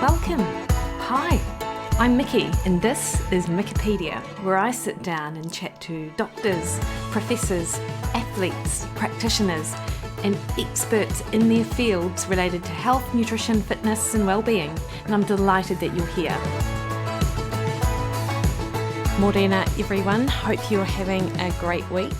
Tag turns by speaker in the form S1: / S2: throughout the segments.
S1: Welcome. Hi, I'm Mikki, and this is Mikkipedia, where I sit down and chat to doctors, professors, athletes, practitioners, and experts in their fields related to health, nutrition, fitness, and well-being. And I'm delighted that you're here. Morena, everyone. Hope you're having a great week.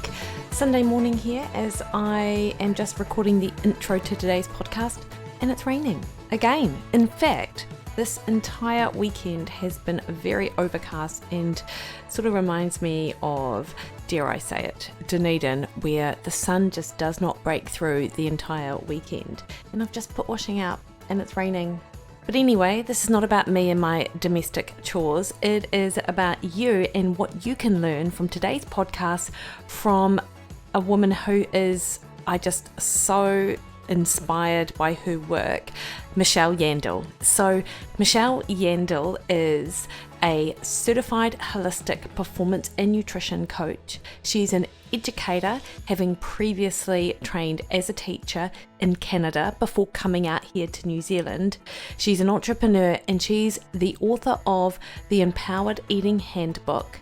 S1: Sunday morning here as I am just recording the intro to today's podcast, and it's raining again. In fact, this entire weekend has been very overcast and sort of reminds me of, dare I say it, Dunedin, where the sun just does not break through the entire weekend. And I've just put washing out and it's raining. But anyway, this is not about me and my domestic chores. It is about you and what you can learn from today's podcast from a woman who is, I just so inspired by her work, Michelle Yandle. So Michelle Yandle is a certified holistic performance and nutrition coach. She's an educator, having previously trained as a teacher in Canada before coming out here to New Zealand. She's an entrepreneur and she's the author of the Empowered Eating Handbook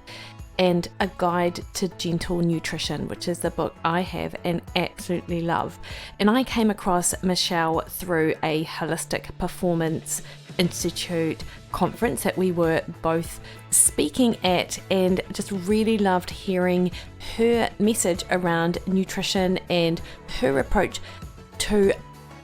S1: and a guide to gentle nutrition, which is the book I have and absolutely love. And I came across Michelle through a Holistic Performance Institute conference that we were both speaking at, and just really loved hearing her message around nutrition and her approach to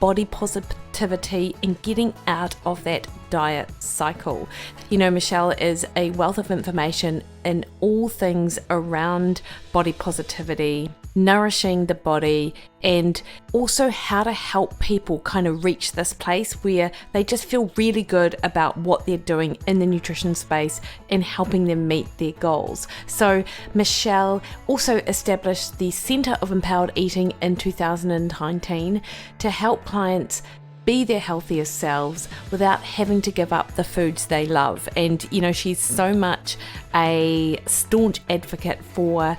S1: body positivity and getting out of that diet cycle. You know, Michelle is a wealth of information in all things around body positivity, nourishing the body, and also how to help people kind of reach this place where they just feel really good about what they're doing in the nutrition space and helping them meet their goals. So Michelle also established the Center of Empowered Eating in 2019 to help clients be their healthiest selves without having to give up the foods they love. And, you know, she's so much a staunch advocate for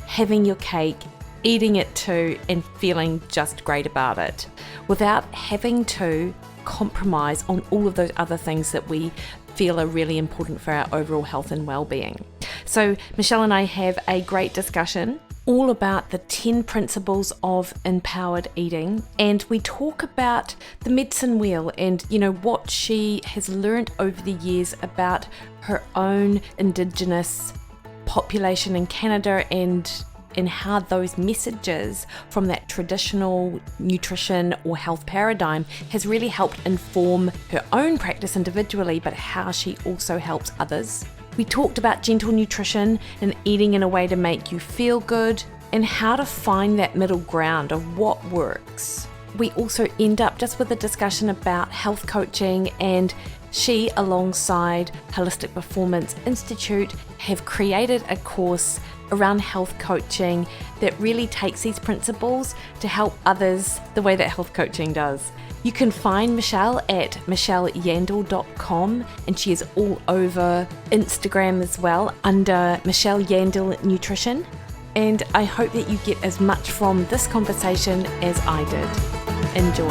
S1: having your cake, eating it too, and feeling just great about it without having to compromise on all of those other things that we feel are really important for our overall health and well-being. So Michelle and I have a great discussion all about the 10 principles of empowered eating, and we talk about the medicine wheel and, you know, what she has learned over the years about her own indigenous population in Canada and how those messages from that traditional nutrition or health paradigm has really helped inform her own practice individually, but how she also helps others. We talked about gentle nutrition and eating in a way to make you feel good and how to find that middle ground of what works. We also end up just with a discussion about health coaching, and she, alongside Holistic Performance Institute, have created a course around health coaching that really takes these principles to help others the way that health coaching does. You can find Michelle at michelleyandle.com, and she is all over Instagram as well under Michelle Yandle Nutrition. And I hope that you get as much from this conversation as I did. Enjoy.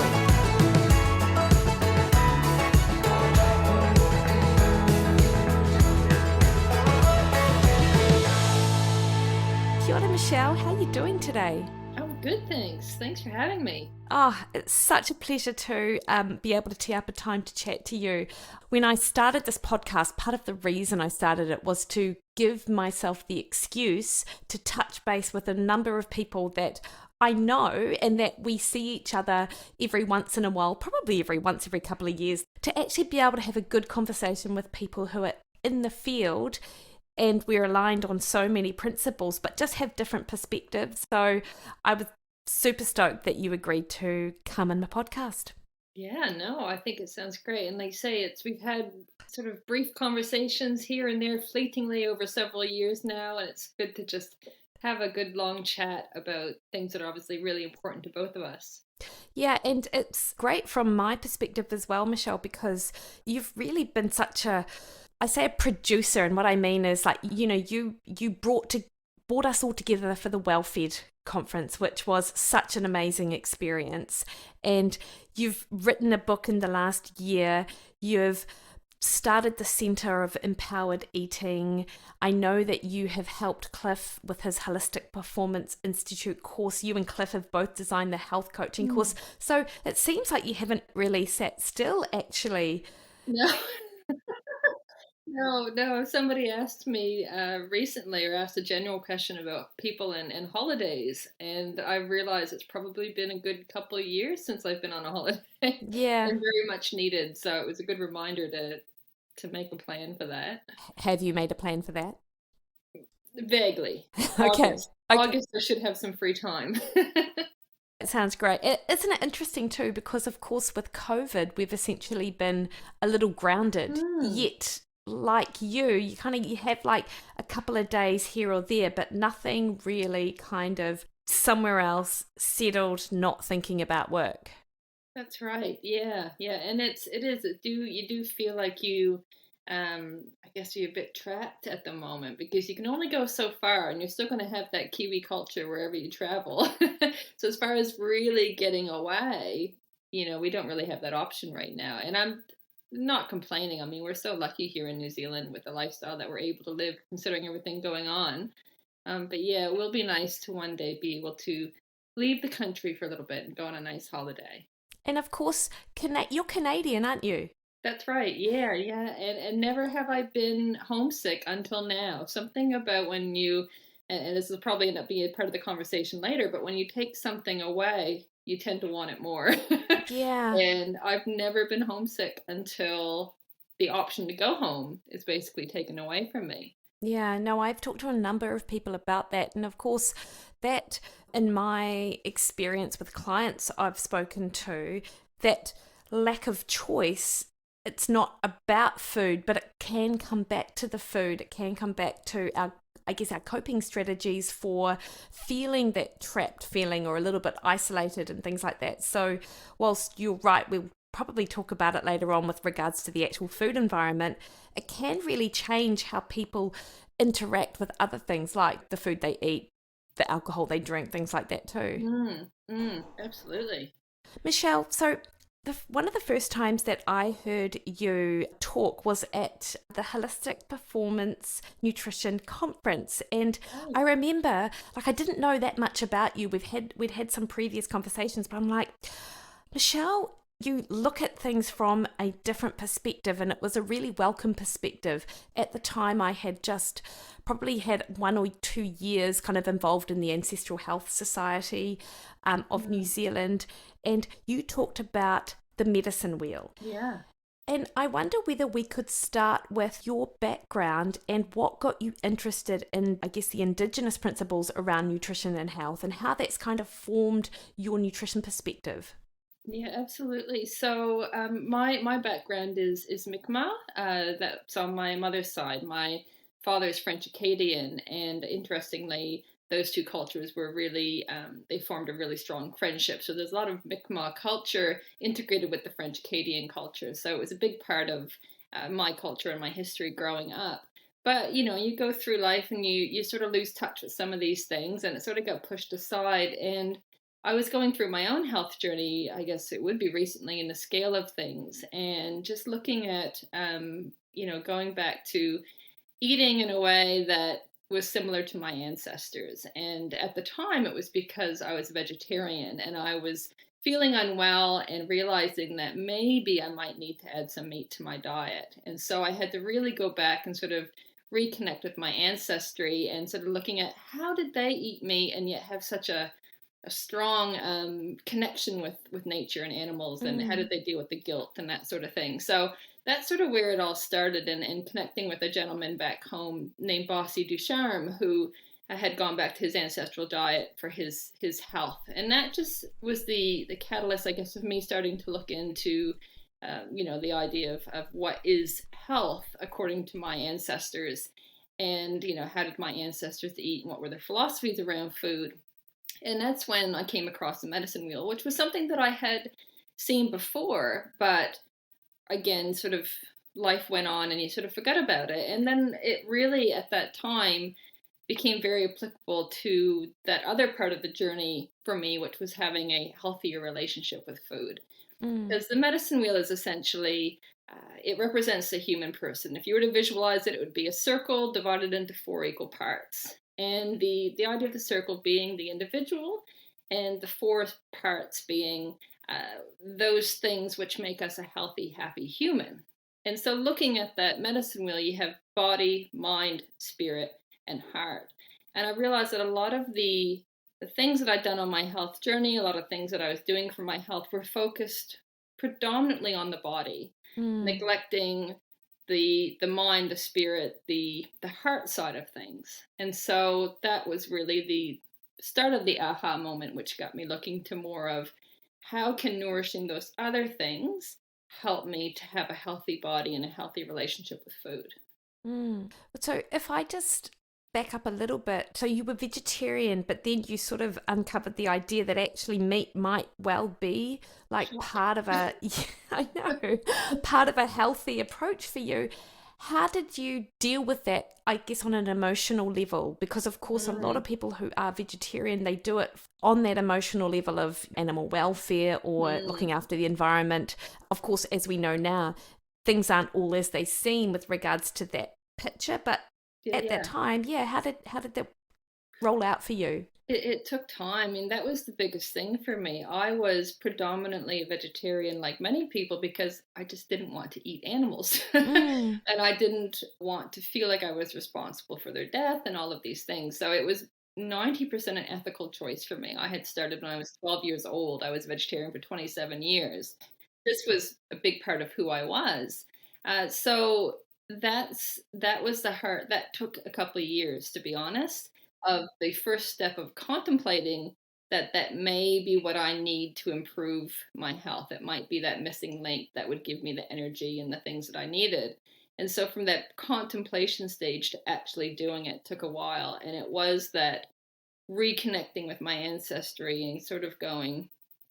S1: Kia ora, Michelle. How are you doing today?
S2: Oh, good, thanks. Thanks for having me.
S1: Oh, it's such a pleasure to be able to tee up a time to chat to you. When I started this podcast, part of the reason I started it was to give myself the excuse to touch base with a number of people that I know and that we see each other every once in a while, probably every couple of years, to actually be able to have a good conversation with people who are in the field and we're aligned on so many principles, but just have different perspectives. So I was super stoked that you agreed to come on my podcast.
S2: Yeah, no, I think it sounds great. And like you say, we've had sort of brief conversations here and there fleetingly over several years now, and it's good to just have a good long chat about things that are obviously really important to both of us.
S1: Yeah, and it's great from my perspective as well, Michelle, because you've really been such a producer, and what I mean is, like, you know, you brought us all together for the Well-Fed conference, which was such an amazing experience. And You've written a book in the last year. You've started the Centre of Empowered Eating. I know that you have helped Cliff with his Holistic Performance Institute course. You and Cliff have both designed the health coaching course. So it seems like you haven't really sat still, actually.
S2: No. No. Somebody asked me recently, or asked a general question about people and holidays, and I realized it's probably been a good couple of years since I've been on a holiday, and
S1: Yeah.
S2: very much needed. So it was a good reminder to make a plan for that.
S1: Have you made a plan for that?
S2: Vaguely,
S1: Okay.
S2: August.
S1: Okay.
S2: August, I should have some free time.
S1: It sounds great. Isn't it interesting too? Because of course, with COVID, we've essentially been a little grounded.
S2: Hmm.
S1: Yet, like you have like a couple of days here or there, but nothing really kind of somewhere else settled, not thinking about work.
S2: That's right. Yeah, yeah, and you do feel like I guess you're a bit trapped at the moment because you can only go so far, and you're still going to have that Kiwi culture wherever you travel. So as far as really getting away, we don't really have that option right now. And I'm not complaining. I mean, we're so lucky here in New Zealand with the lifestyle that we're able to live, considering everything going on. But yeah, it will be nice to one day be able to leave the country for a little bit and go on a nice holiday.
S1: And of course, you're Canadian, aren't you?
S2: That's right. Yeah, yeah. And never have I been homesick until now. Something about when and this will probably end up being a part of the conversation later, but when you take something away, you tend to want it more.
S1: Yeah.
S2: And I've never been homesick until the option to go home is basically taken away from me.
S1: Yeah, no, I've talked to a number of people about that. And of course, that in my experience with clients I've spoken to, that lack of choice, it's not about food, but it can come back to the food. It can come back to I guess, our coping strategies for feeling that trapped feeling or a little bit isolated and things like that. So, whilst you're right, we'll probably talk about it later on with regards to the actual food environment, it can really change how people interact with other things like the food they eat, the alcohol they drink, things like that too.
S2: Absolutely.
S1: Michelle, so one of the first times that I heard you talk was at the Holistic Performance Nutrition Conference, and
S2: Right.
S1: I remember, like, I didn't know that much about you. We'd had some previous conversations, but I'm like, Michelle, you look at things from a different perspective, and it was a really welcome perspective. At the time, I had just probably had 1 or 2 years kind of involved in the Ancestral Health Society of New Zealand, and you talked about the medicine wheel.
S2: Yeah.
S1: And I wonder whether we could start with your background and what got you interested in, I guess, the indigenous principles around nutrition and health, and how that's kind of formed your nutrition perspective.
S2: Yeah, absolutely. So, my background is Mi'kmaq. That's on my mother's side. My father is French Acadian, and interestingly, those two cultures were really they formed a really strong friendship. So there's a lot of Mi'kmaq culture integrated with the French Acadian culture. So it was a big part of my culture and my history growing up. But you go through life and you sort of lose touch with some of these things, and it sort of got pushed aside. And I was going through my own health journey, I guess it would be recently in the scale of things, and just looking at, going back to eating in a way that was similar to my ancestors. And at the time, it was because I was a vegetarian and I was feeling unwell and realizing that maybe I might need to add some meat to my diet. And so I had to really go back and sort of reconnect with my ancestry and sort of looking at how did they eat meat and yet have such a strong connection with nature and animals, and how
S1: Mm.
S2: did they deal with the guilt and that sort of thing. So that's sort of where it all started, and connecting with a gentleman back home named Bossy Ducharme, who had gone back to his ancestral diet for his health, and that just was the catalyst, I guess, of me starting to look into the idea of what is health according to my ancestors, and how did my ancestors eat and what were their philosophies around food. And that's when I came across the medicine wheel, which was something that I had seen before, but again, sort of life went on and you sort of forgot about it. And then it really, at that time, became very applicable to that other part of the journey for me, which was having a healthier relationship with food.
S1: Mm.
S2: Because the medicine wheel is essentially, it represents the human person. If you were to visualize it, it would be a circle divided into four equal parts. And the idea of the circle being the individual, and the four parts being those things which make us a healthy, happy human. And so, looking at that medicine wheel, you have body, mind, spirit, and heart. And I realized that a lot of the things that I'd done on my health journey, a lot of things that I was doing for my health were focused predominantly on the body,
S1: Mm.
S2: neglecting the mind, the spirit, the heart side of things. And so that was really the start of the aha moment, which got me looking to more of how can nourishing those other things help me to have a healthy body and a healthy relationship with food.
S1: Mm. So if I just back up a little bit, so you were vegetarian, but then you sort of uncovered the idea that actually meat might well be like part of a, yeah, I know, part of a healthy approach for you. How did you deal with that, I guess, on an emotional level? Because, of course, a lot of
S2: Mm,
S1: people who are vegetarian, they do it on that emotional level of animal welfare or
S2: mm,
S1: looking after the environment. Of course, as we know now, things aren't all as they seem with regards to that picture, but
S2: yeah,
S1: at that
S2: yeah.
S1: time, yeah, how did that roll out for you?
S2: It took time. I mean, that was the biggest thing for me. I was predominantly a vegetarian, like many people, because I just didn't want to eat animals.
S1: Mm,
S2: And I didn't want to feel like I was responsible for their death and all of these things. So it was 90% an ethical choice for me. I had started when I was 12 years old. I was a vegetarian for 27 years. This was a big part of who I was. So that was the heart. That took a couple of years, to be honest, of the first step of contemplating that that may be what I need to improve my health. It might be that missing link that would give me the energy and the things that I needed. And so from that contemplation stage to actually doing it took a while. And it was that reconnecting with my ancestry and sort of going,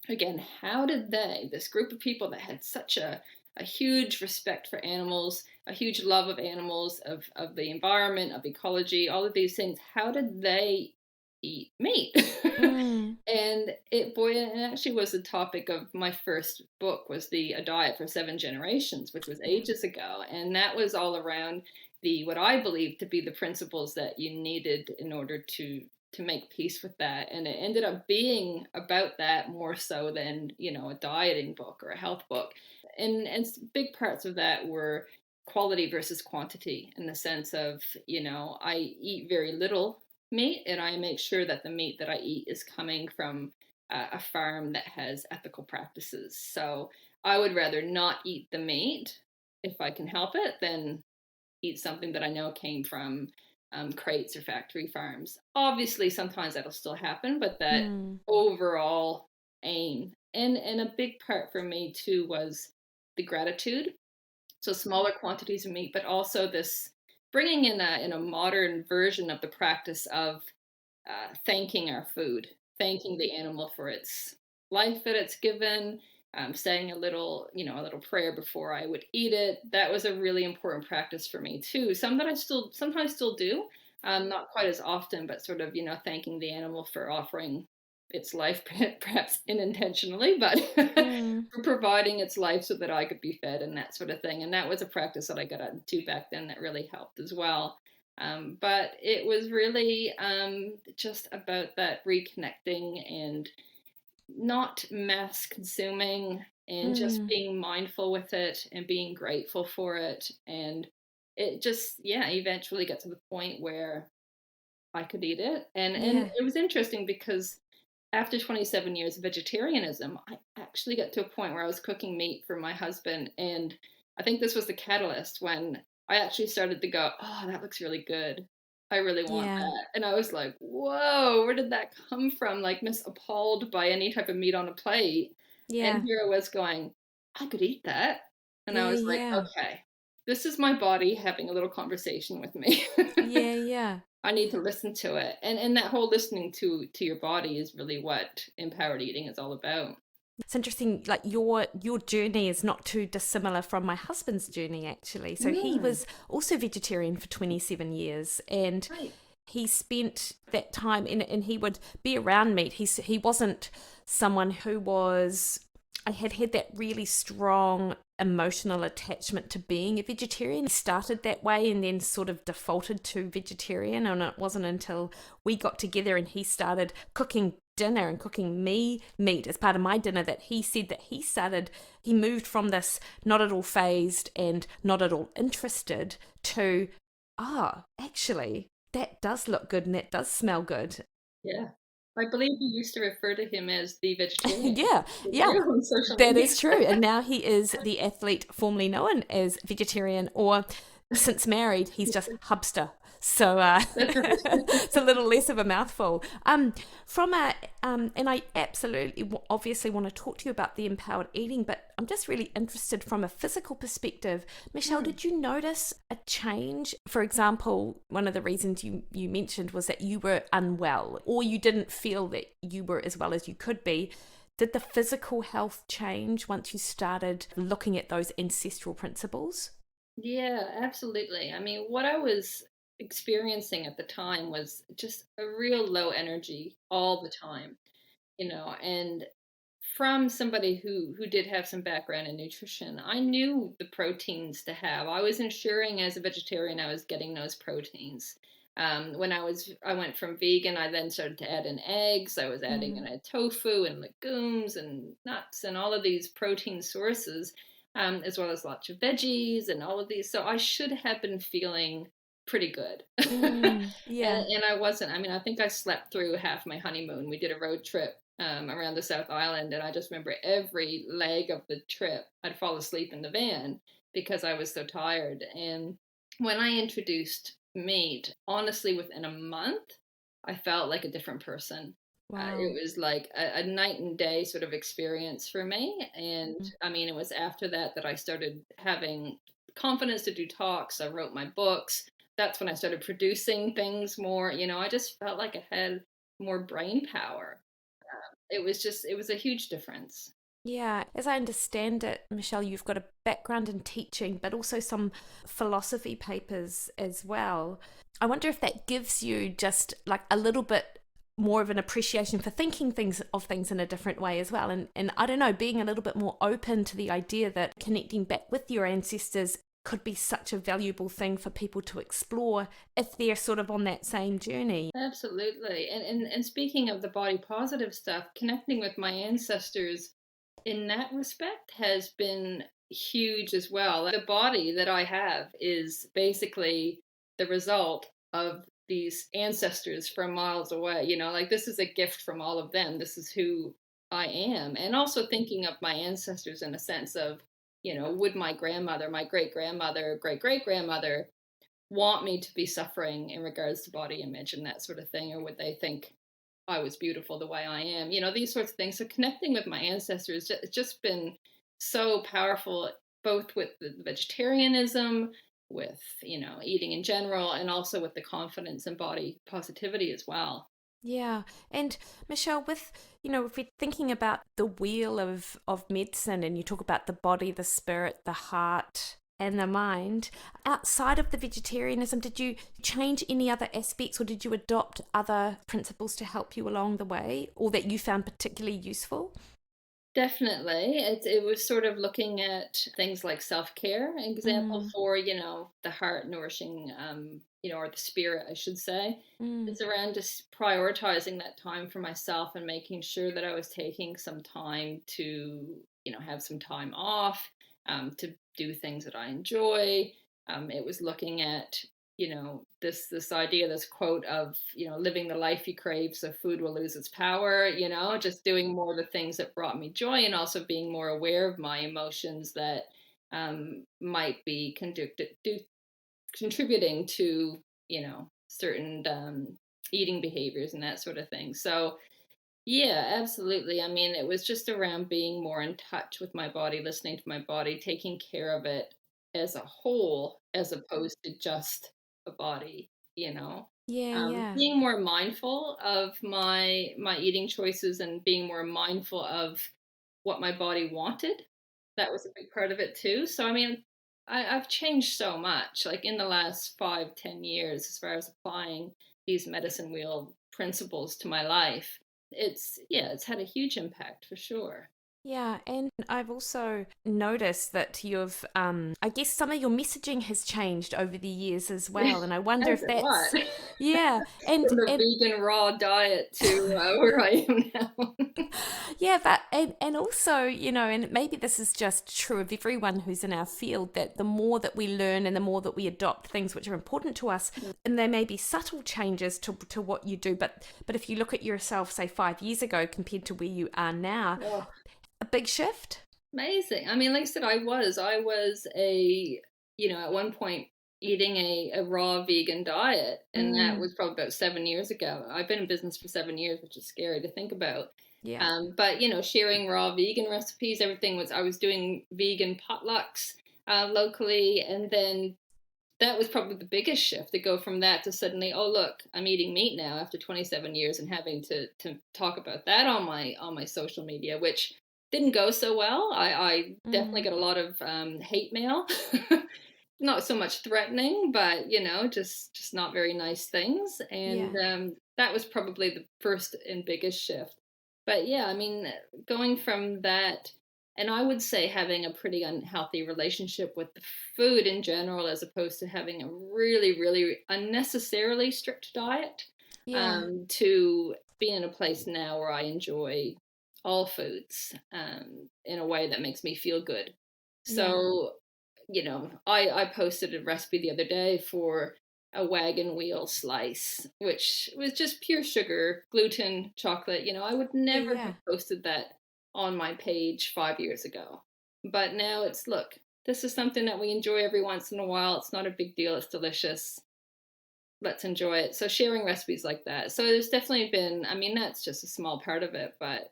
S2: again, how did they, this group of people that had such a huge respect for animals, a huge love of animals, of the environment, of ecology, all of these things, how did they eat meat?
S1: mm,
S2: And it, boy, it actually was the topic of my first book, was the A Diet for Seven Generations, which was
S1: yeah.
S2: ages ago. And that was all around the, what I believe to be the principles that you needed in order to make peace with that. And it ended up being about that more so than, you know, a dieting book or a health book. And big parts of that were quality versus quantity, in the sense of, you know, I eat very little meat, and I make sure that the meat that I eat is coming from a farm that has ethical practices. So I would rather not eat the meat if I can help it than eat something that I know came from crates or factory farms. Obviously, sometimes that'll still happen, but that
S1: Mm,
S2: overall aim, and a big part for me too was the gratitude. So smaller quantities of meat, but also this bringing in a modern version of the practice of thanking our food, thanking the animal for its life that it's given, saying a little, you know, a little prayer before I would eat it. That was a really important practice for me too. Some that I still sometimes still do, not quite as often, but sort of, you know, thanking the animal for offering its life, perhaps unintentionally, but
S1: mm,
S2: for providing its life so that I could be fed and that sort of thing. And that was a practice that I got into back then that really helped as well. But it was really just about that reconnecting and not mass consuming, and just
S1: mm,
S2: being mindful with it and being grateful for it. And it just, yeah, eventually got to the point where I could eat it. And
S1: yeah,
S2: it was interesting because after 27 years of vegetarianism, I actually got to a point where I was cooking meat for my husband. And I think this was the catalyst when I actually started to go, oh, that looks really good. I really want
S1: yeah,
S2: that. And I was like, whoa, where did that come from? Like, miss appalled by any type of meat on a plate. And
S1: yeah,
S2: here I was going, I could eat that. And I
S1: yeah,
S2: was like,
S1: yeah,
S2: okay, this is my body having a little conversation with me.
S1: yeah, yeah.
S2: I need to listen to it. And that whole listening to your body is really what empowered eating is all about.
S1: It's interesting, like your journey is not too dissimilar from my husband's journey actually. So he
S2: Mm,
S1: was also vegetarian for 27 years, and
S2: right.
S1: he spent that time in, and he would be around meat. He wasn't someone who was I had had that really strong emotional attachment to being a vegetarian. I started that way and then sort of defaulted to vegetarian. And it wasn't until we got together and he started cooking dinner and cooking me meat as part of my dinner that he said that he moved from this not at all phased and not at all interested to, actually, that does look good and that does smell good.
S2: Yeah. I believe you used to refer to him as the vegetarian.
S1: Yeah,
S2: You
S1: yeah,
S2: do on social
S1: that
S2: media.
S1: is true. And now he is the athlete formerly known as vegetarian, or since married, he's just hubster. So
S2: That's right.
S1: it's a little less of a mouthful. And I absolutely, obviously, want to talk to you about the empowered eating, but I'm just really interested from a physical perspective. Michelle,
S2: Hmm.
S1: did you notice a change? For example, one of the reasons you mentioned was that you were unwell, or you didn't feel that you were as well as you could be. Did the physical health change once you started looking at those ancestral principles?
S2: Yeah, absolutely. I mean, what I was experiencing at the time was just a real low energy all the time, and from somebody who did have some background in nutrition, I knew the proteins to have. I was ensuring as a vegetarian I was getting those proteins. When I went from vegan, I then started to add in eggs. I was adding
S1: Mm.
S2: in tofu and legumes and nuts and all of these protein sources, as well as lots of veggies and all of these. So I should have been feeling pretty good.
S1: Mm, yeah.
S2: And I wasn't. I mean, I think I slept through half my honeymoon. We did a road trip around the South Island, and I just remember every leg of the trip, I'd fall asleep in the van because I was so tired. And when I introduced meat, honestly, within a month, I felt like a different person.
S1: Wow.
S2: It was like a night and day sort of experience for me. And
S1: Mm.
S2: I mean, it was after that that I started having confidence to do talks. I wrote my books. That's when I started producing things more. I just felt like I had more brain power. It was a huge difference.
S1: Yeah, as I understand it, Michelle, you've got a background in teaching, but also some philosophy papers as well. I wonder if that gives you just like a little bit more of an appreciation for thinking things in a different way as well. And I don't know, being a little bit more open to the idea that connecting back with your ancestors could be such a valuable thing for people to explore if they're sort of on that same journey.
S2: Absolutely. And speaking of the body positive stuff, connecting with my ancestors in that respect has been huge as well. The body that I have is basically the result of these ancestors from miles away. Like this is a gift from all of them. This is who I am. And also thinking of my ancestors in a sense of, would my grandmother, my great grandmother, great great grandmother want me to be suffering in regards to body image and that sort of thing? Or would they think I was beautiful the way I am? These sorts of things. So connecting with my ancestors, it's just been so powerful, both with the vegetarianism, with, eating in general, and also with the confidence and body positivity as well.
S1: Yeah. And Michelle, if we're thinking about the wheel of medicine and you talk about the body, the spirit, the heart, and the mind, outside of the vegetarianism, did you change any other aspects or did you adopt other principles to help you along the way or that you found particularly useful?
S2: Definitely. It was sort of looking at things like self-care, example
S1: Mm,
S2: for, the heart nourishing, or the spirit, I should say.
S1: mm,
S2: It's around just prioritizing that time for myself and making sure that I was taking some time to, have some time off, to do things that I enjoy. It was looking at, this idea, this quote of, living the life you crave so food will lose its power. Just doing more of the things that brought me joy, and also being more aware of my emotions that might be contributing to, certain eating behaviors and that sort of thing. So yeah, absolutely. I mean, it was just around being more in touch with my body, listening to my body, taking care of it as a whole, as opposed to just a body, you know.
S1: yeah, yeah.
S2: Being more mindful of my eating choices and being more mindful of what my body wanted. That was a big part of it too. So I mean, I've changed so much, like in the last 5, 10 years, as far as applying these medicine wheel principles to my life. It's had a huge impact for sure.
S1: Yeah, and I've also noticed that you've, I guess some of your messaging has changed over the years as well, and I wonder
S2: Has
S1: if
S2: it what?
S1: that's, yeah,
S2: From the
S1: and
S2: vegan raw diet to where I am now.
S1: yeah, but and also, and maybe this is just true of everyone who's in our field, that the more that we learn and the more that we adopt things which are important to us, and there may be subtle changes to what you do, but if you look at yourself, say 5 years ago compared to where you are now,
S2: Oh,
S1: a big shift.
S2: amazing. I mean, like I said, I was a, at one point eating a raw vegan diet, and that
S1: Mm,
S2: was probably about 7 years ago. I've been in business for 7 years, which is scary to think about.
S1: yeah,
S2: But sharing raw vegan recipes, everything was, I was doing vegan potlucks locally, and then that was probably the biggest shift to go from that to suddenly, oh look, I'm eating meat now after 27 years and having to talk about that on my social media, which didn't go so well. I definitely
S1: mm,
S2: got a lot of hate mail, not so much threatening, but just not very nice things, and
S1: yeah,
S2: that was probably the first and biggest shift. But yeah, I mean, going from that, and I would say having a pretty unhealthy relationship with the food in general, as opposed to having a really, really unnecessarily strict diet,
S1: yeah,
S2: to be in a place now where I enjoy all foods in a way that makes me feel good.
S1: yeah,
S2: So, I posted a recipe the other day for a wagon wheel slice, which was just pure sugar, gluten, chocolate. I would
S1: yeah,
S2: never have
S1: yeah.
S2: posted that on my page 5 years ago. But now it's, look, this is something that we enjoy every once in a while. It's not a big deal. It's delicious. Let's enjoy it. So sharing recipes like that. So there's definitely been, I mean, that's just a small part of it, but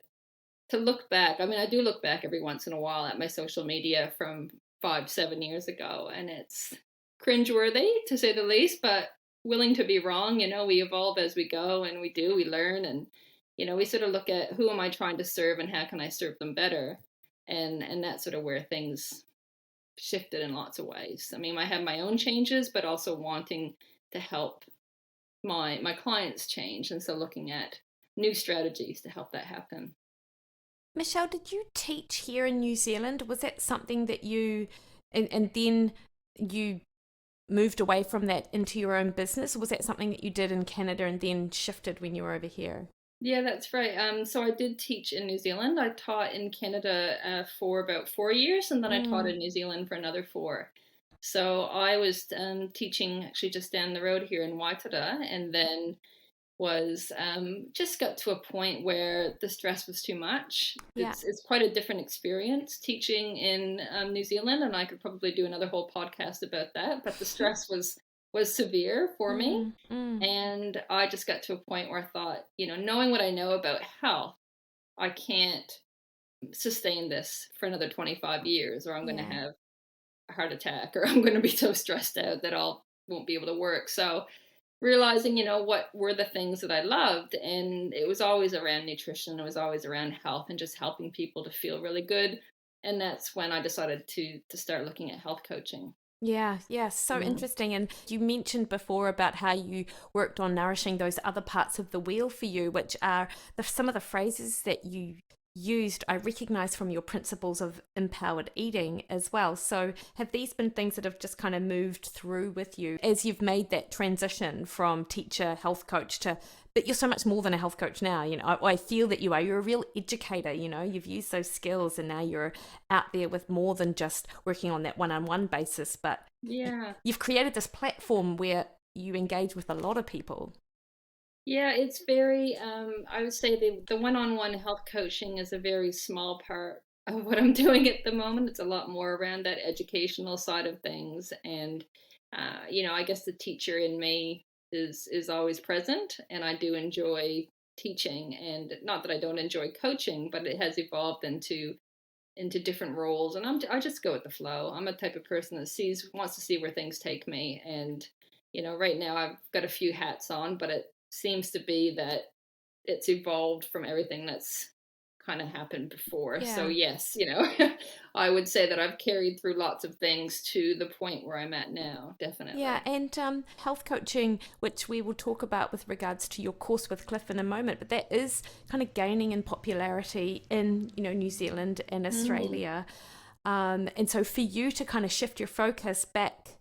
S2: to look back, I mean, I do look back every once in a while at my social media from 5, 7 years ago, and it's cringeworthy to say the least, but willing to be wrong. We evolve as we go, and we learn, and we sort of look at who am I trying to serve and how can I serve them better, and that's sort of where things shifted in lots of ways. I mean, I have my own changes, but also wanting to help my clients change, and so looking at new strategies to help that happen.
S1: Michelle, did you teach here in New Zealand? Was that something that and then you moved away from that into your own business? Or was that something that you did in Canada and then shifted when you were over here?
S2: Yeah, that's right. So I did teach in New Zealand. I taught in Canada for about 4 years, and then I taught
S1: Mm,
S2: in New Zealand for another four. So I was teaching actually just down the road here in Waitara, and then was just got to a point where the stress was too much.
S1: yeah.
S2: It's quite a different experience teaching in New Zealand, and I could probably do another whole podcast about that. But the stress was severe for me,
S1: Mm, mm,
S2: and I just got to a point where I thought, knowing what I know about health, I can't sustain this for another 25 years, or I'm going to
S1: yeah.
S2: have a heart attack, or I'm going to be so stressed out that I'll won't be able to work. So realizing, what were the things that I loved, and it was always around nutrition, it was always around health and just helping people to feel really good. And that's when I decided to start looking at health coaching.
S1: Yeah, yeah, so
S2: Yeah.
S1: interesting. And you mentioned before about how you worked on nourishing those other parts of the wheel for you, which are some of the phrases that you used, I recognize from your principles of empowered eating as well. So, have these been things that have just kind of moved through with you as you've made that transition from teacher, health coach to, but you're so much more than a health coach now. I feel that you are. You're a real educator. You've used those skills and now you're out there with more than just working on that one-on-one basis, but
S2: Yeah.
S1: you've created this platform where you engage with a lot of people.
S2: Yeah, it's very, I would say the one-on-one health coaching is a very small part of what I'm doing at the moment. It's a lot more around that educational side of things. And, I guess the teacher in me is always present, and I do enjoy teaching. And not that I don't enjoy coaching, but it has evolved into different roles, and I just go with the flow. I'm a type of person that wants to see where things take me, and right now I've got a few hats on, but it seems to be that it's evolved from everything that's kind of happened before. So
S1: Yeah.
S2: yes, I would say that I've carried through lots of things to the point where I'm at now,
S1: Yeah,
S2: definitely.
S1: and health coaching, which we will talk about with regards to your course with Cliff in a moment, but that is kind of gaining in popularity in, New Zealand and
S2: Mm.
S1: Australia. And so for you to kind of shift your focus back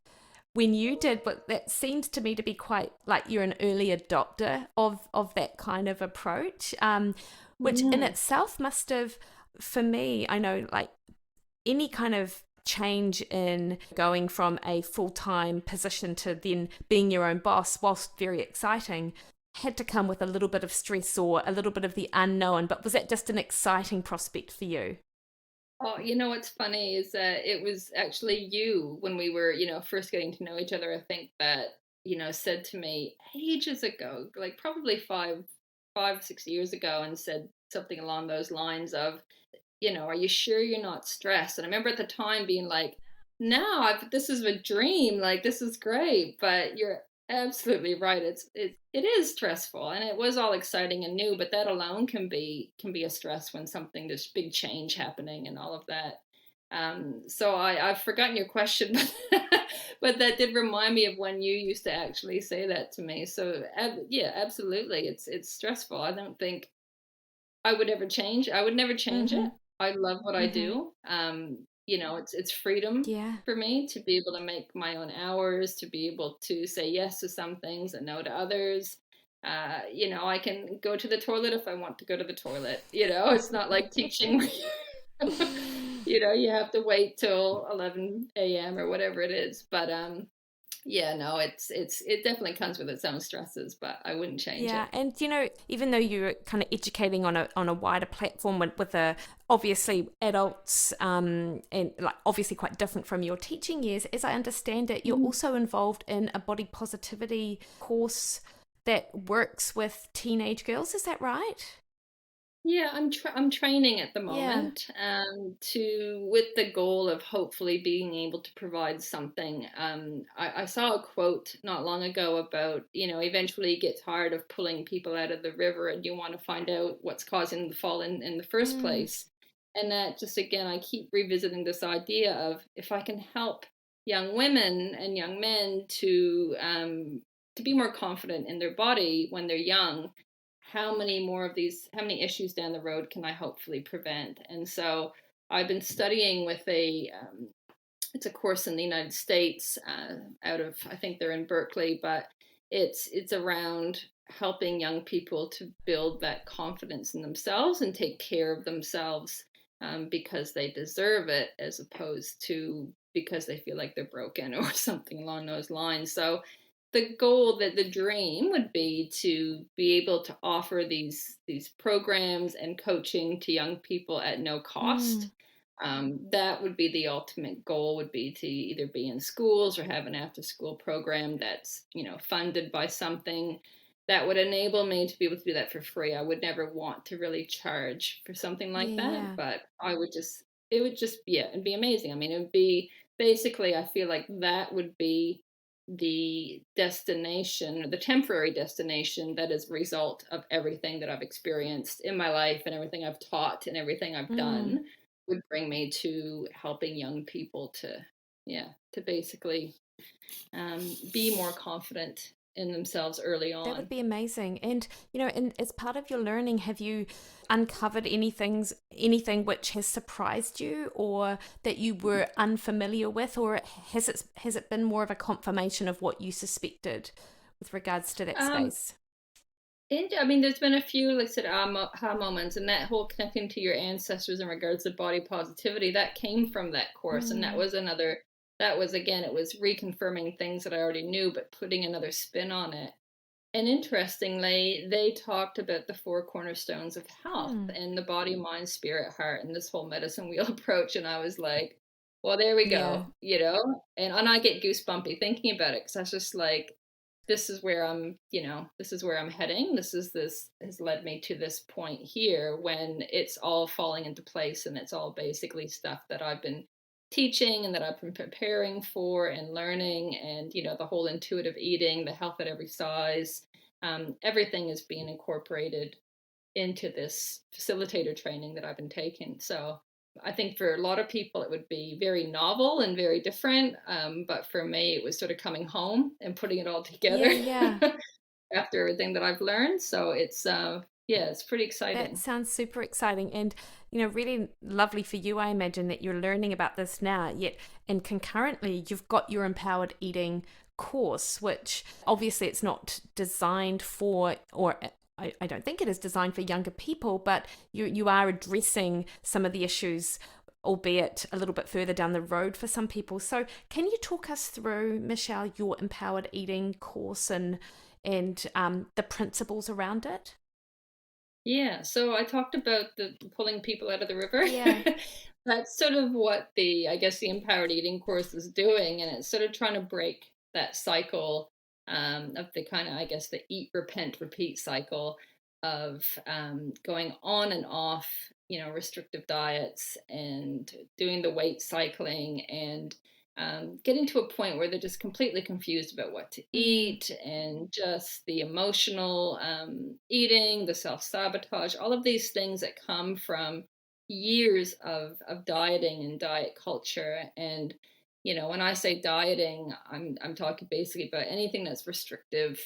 S1: when you did, but that seems to me to be quite like you're an early adopter of that kind of approach, which in
S2: Mm.
S1: itself must have, for me, I know like any kind of change in going from a full-time position to then being your own boss, whilst very exciting, had to come with a little bit of stress or a little bit of the unknown. But was that just an exciting prospect for you?
S2: Oh, what's funny is that it was actually you when we were, first getting to know each other, I think that, said to me ages ago, like probably 6 years ago, and said something along those lines of, are you sure you're not stressed? And I remember at the time being like, no, this is a dream. Like, this is great. But you're absolutely right. It is stressful, and it was all exciting and new, but that alone can be a stress when something, this big change happening and all of that. So I've forgotten your question, but that did remind me of when you used to actually say that to me. So yeah, absolutely. It's stressful. I don't think I would ever change I would never change
S1: Mm-hmm.
S2: it. I love what I
S1: Mm-hmm.
S2: do. It's freedom
S1: Yeah.
S2: for me to be able to make my own hours, to be able to say yes to some things and no to others. I can go to the toilet if I want to go to the toilet. It's not like teaching where you have to wait till 11 a.m. or whatever it is. But yeah, no, it definitely comes with its own stresses, but I wouldn't change
S1: Yeah,
S2: it.
S1: and even though you're kind of educating on a wider platform with a obviously adults, and like obviously quite different from your teaching years, as I understand it, you're also involved in a body positivity course that works with teenage girls. Is that right?
S2: Yeah, I'm training at the
S1: Yeah.
S2: moment, to with the goal of hopefully being able to provide something. I saw a quote not long ago about, eventually you get tired of pulling people out of the river and you want to find out what's causing the fall in the first
S1: Mm,
S2: place. And that just, again, I keep revisiting this idea of, if I can help young women and young men to be more confident in their body when they're young, how many issues down the road can I hopefully prevent? And so I've been studying with it's a course in the United States, out of, I think they're in Berkeley, but it's around helping young people to build that confidence in themselves and take care of themselves, because they deserve it, as opposed to because they feel like they're broken or something along those lines. So the dream would be to be able to offer these programs and coaching to young people at no
S1: mm,
S2: cost. That would be the ultimate goal, would be to either be in schools or have an after school program that's, funded by something that would enable me to be able to do that for free. I would never want to really charge for something like
S1: yeah,
S2: that,
S1: yeah.
S2: but it would just, yeah, it'd be amazing. I mean, it would be basically, I feel like that would be the destination, the temporary destination, that is a result of everything that I've experienced in my life and everything I've taught and everything I've
S1: Mm.
S2: done, would bring me to helping young people to, yeah, to basically, be more confident in themselves early
S1: That would
S2: on.
S1: be amazing. And, and as part of your learning, have you uncovered anything which has surprised you or that you were unfamiliar with, or has it been more of a confirmation of what you suspected with regards to that
S2: Um,
S1: space?
S2: And I mean, there's been a few, like I said, aha moments, and that whole connecting to your ancestors in regards to body positivity, that came from that course, and that
S1: Mm,
S2: was another. That was, again, it was reconfirming things that I already knew, but putting another spin on it. And interestingly, they talked about the four cornerstones of health
S1: hmm.
S2: and the body, mind, spirit, heart, and this whole medicine wheel approach. And I was like, well, there we
S1: Yeah.
S2: go, and I get goosebumpy thinking about it, because I was just like, this is where I'm heading. This has led me to this point here, when it's all falling into place, and it's all basically stuff that I've been teaching and that I've been preparing for and learning, and the whole intuitive eating, the health at every size, everything is being incorporated into this facilitator training that I've been taking. So I think for a lot of people it would be very novel and very different. But for me, it was sort of coming home and putting it all
S1: Yeah,
S2: together
S1: yeah.
S2: after everything that I've learned. So it's yeah, it's pretty
S1: That
S2: exciting.
S1: sounds super exciting and, really lovely for you. I imagine that you're learning about this now, yet, and concurrently, you've got your empowered eating course, which obviously it's not designed for, or I don't think it is designed for younger people, but you are addressing some of the issues, albeit a little bit further down the road for some people. So, can you talk us through, Michelle, your empowered eating course and the principles around it?
S2: Yeah, so I talked about the pulling people out of the river.
S1: Yeah.
S2: That's sort of what I guess the empowered eating course is doing, and it's sort of trying to break that cycle of the kind of, I guess, the eat, repent, repeat cycle of going on and off, restrictive diets and doing the weight cycling and getting to a point where they're just completely confused about what to
S1: Mm,
S2: eat and just the emotional eating, the self sabotage, all of these things that come from years of dieting and diet culture. And when I say dieting, I'm talking basically about anything that's restrictive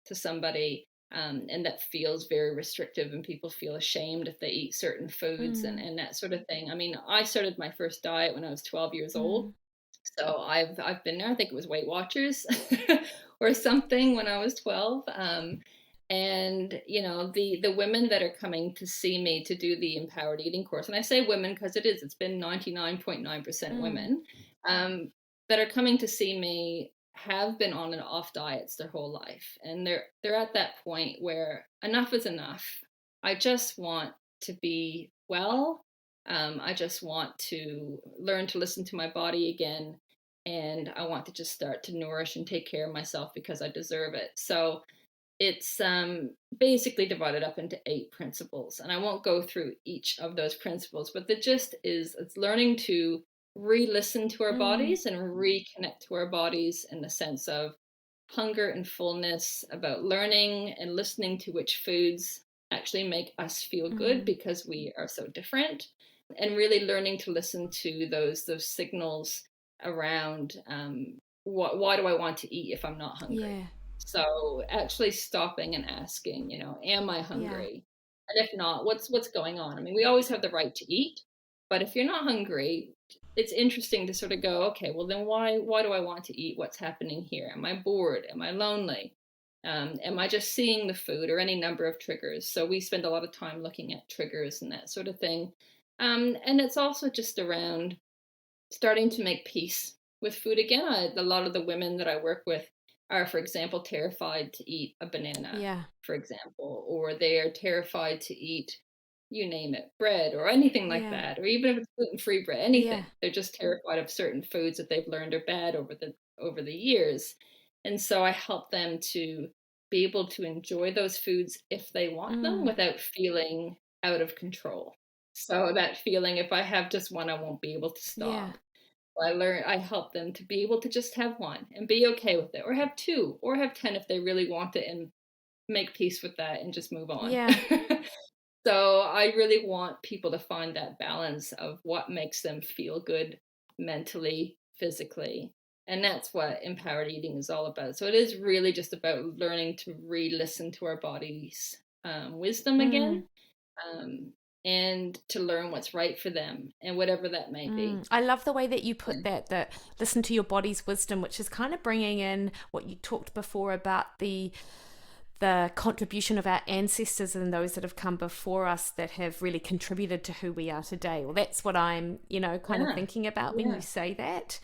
S2: to somebody. And that feels very restrictive, and people feel ashamed if they eat certain foods
S1: mm,
S2: and that sort of thing. I mean, I started my first diet when I was 12 years old,
S1: mm,
S2: so I've been there. I think it was Weight Watchers or something when I was 12. And the women that are coming to see me to do the empowered eating course, and I say women because it's been 99.9%
S1: mm,
S2: women um, that are coming to see me have been on and off diets their whole life, and they're at that point where enough is enough. I just want to be well. I just want to learn to listen to my body again. And I want to just start to nourish and take care of myself because I deserve it. So it's basically divided up into 8 principles. And I won't go through each of those principles, but the gist is it's learning to re listen to our
S1: mm,
S2: bodies and reconnect to our bodies in the sense of hunger and fullness, about learning and listening to which foods actually make us feel good
S1: mm.
S2: because we are so different, and really learning to listen to those signals around why do I want to eat if I'm not hungry.
S1: Yeah,
S2: So actually stopping and asking, am I
S1: yeah,
S2: hungry? And if not, what's going on? I mean, we always have the right to eat, but if you're not hungry, it's interesting to sort of go, okay, well then why do I want to eat? What's happening here? Am I bored? Am I lonely? Am I just seeing the food, or any number of triggers? So we spend a lot of time looking at triggers and that sort of thing. And it's also just around starting to make peace with food again. A lot of the women that I work with are, for example, terrified to eat a banana,
S1: yeah,
S2: for example, or they are terrified to eat, you name it, bread or anything like
S1: yeah,
S2: that, or even if it's gluten-free bread,
S1: yeah,
S2: anything. They're just terrified of certain foods that they've learned are bad over the years. And so I help them to be able to enjoy those foods if they want them
S1: mm,
S2: without feeling out of control. So that feeling, if I have just one, I won't be able to
S1: yeah,
S2: stop. I help them to be able to just have one and be okay with it, or have two, or have 10 if they really want it, and make peace with that and just move on.
S1: yeah,
S2: So I really want people to find that balance of what makes them feel good mentally, physically. And that's what empowered eating is all about. So it is really just about learning to re listen to our body's wisdom again,
S1: mm,
S2: um, and to learn what's right for them and whatever that may be.
S1: mm. I love the way that you put that listen to your body's wisdom, which is kind of bringing in what you talked before about the contribution of our ancestors and those that have come before us that have really contributed to who we are today. Well, that's what I'm, kind of
S2: Yeah.
S1: thinking about when you
S2: Yeah.
S1: say that.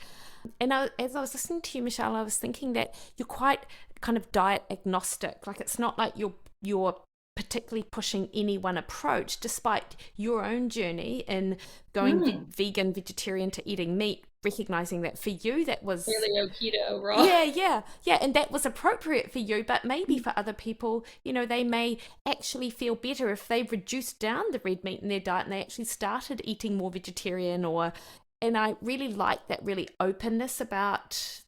S1: And as I was listening to you, Michelle, I was thinking that you're quite kind of diet agnostic. Like it's not like you're particularly pushing any one approach, despite your own journey in going
S2: Mm.
S1: vegan, vegetarian to eating meat. Recognizing that for you, that was
S2: Paleo, keto, raw.
S1: yeah, and that was appropriate for you, but maybe for other people, they may actually feel better if they reduced down the red meat in their diet and they actually started eating more vegetarian or and I really like that really openness about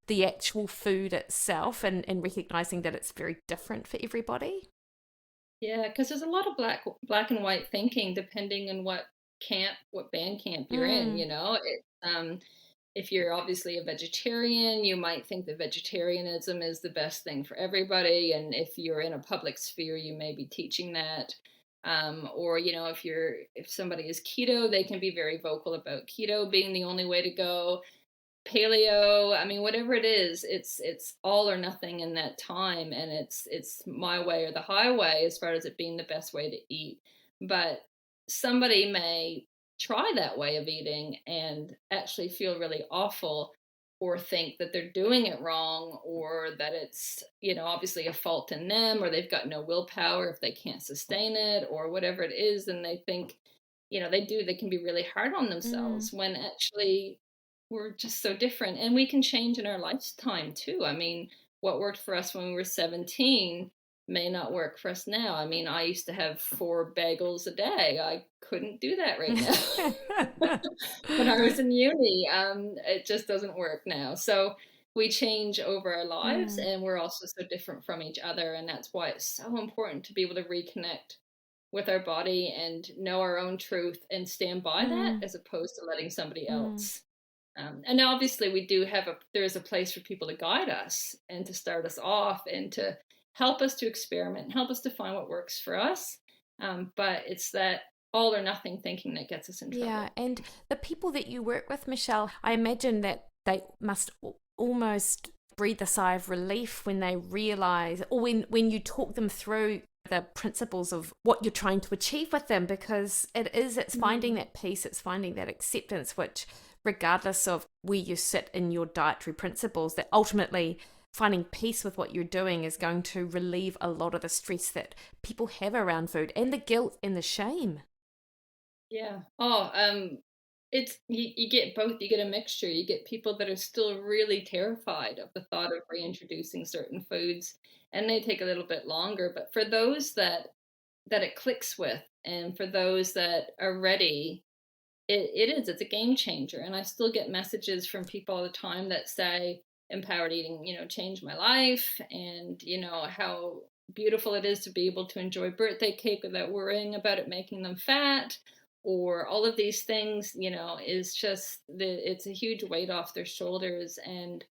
S1: the actual food itself and recognizing that it's very different for everybody.
S2: Yeah, because there's a lot of black and white thinking depending on what band camp you're in,
S1: Mm,
S2: if you're obviously a vegetarian, you might think that vegetarianism is the best thing for everybody, and if you're in a public sphere, you may be teaching that. Or if somebody is keto, they can be very vocal about keto being the only way to go. Paleo, I mean, whatever it is, it's all or nothing in that time, and it's my way or the highway as far as it being the best way to eat. But somebody may try that way of eating and actually feel really awful, or think that they're doing it wrong, or that it's, obviously a fault in them, or they've got no willpower if they can't sustain it, or whatever it is, and they think, they can be really hard on
S1: mm,
S2: themselves when actually we're just so different, and we can change in our lifetime too. I mean, what worked for us when we were 17 may not work for us now. I mean, I used to have 4 bagels a day. I couldn't do that right now. When I was in uni, it just doesn't work now. So we change over our lives,
S1: mm,
S2: and we're also so different from each other, and that's why it's so important to be able to reconnect with our body and know our own truth and stand by that,
S1: mm,
S2: as opposed to letting somebody
S1: mm.
S2: else. And obviously, we do have there is a place for people to guide us and to start us off and to help us to experiment and help us to find what works for us. But it's that all or nothing thinking that gets us in
S1: Yeah,
S2: trouble.
S1: and the people that you work with, Michelle, I imagine that they must almost breathe a sigh of relief when they realize, or when you talk them through the principles of what you're trying to achieve with them, because it's finding
S2: Mm.
S1: that peace, it's finding that acceptance, which, regardless of where you sit in your dietary principles, that ultimately finding peace with what you're doing is going to relieve a lot of the stress that people have around food and the guilt and the shame.
S2: Yeah. Oh, you get both. You get a mixture. You get people that are still really terrified of the thought of reintroducing certain foods, and they take a little bit longer. But for those that it clicks with, and for those that are ready, it's a game changer. And I still get messages from people all the time that say empowered eating, changed my life, and how beautiful it is to be able to enjoy birthday cake without worrying about it making them fat, or all of these things, is just it's a huge weight off their shoulders. And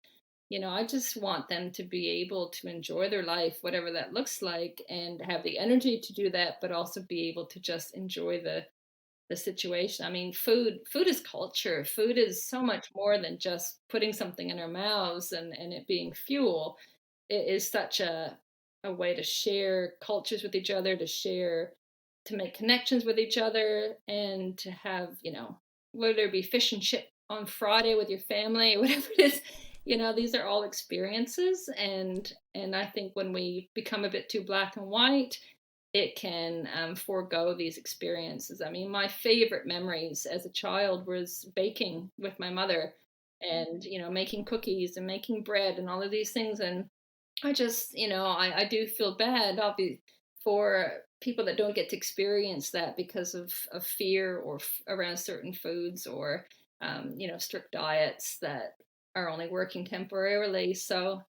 S2: I just want them to be able to enjoy their life, whatever that looks like, and have the energy to do that, but also be able to just enjoy the situation. I mean, food is culture. Food is so much more than just putting something in our mouths and it being fuel. It is such a way to share cultures with each other, to make connections with each other, and to have, whether it be fish and chip on Friday with your family or whatever it is, these are all experiences. And I think when we become a bit too black and white, it can forego these experiences. I mean, my favorite memories as a child was baking with my mother, and making cookies and making bread and all of these things. And I just, I do feel bad, for people that don't get to experience that because of fear, or around certain foods, or strict diets that are only working temporarily. So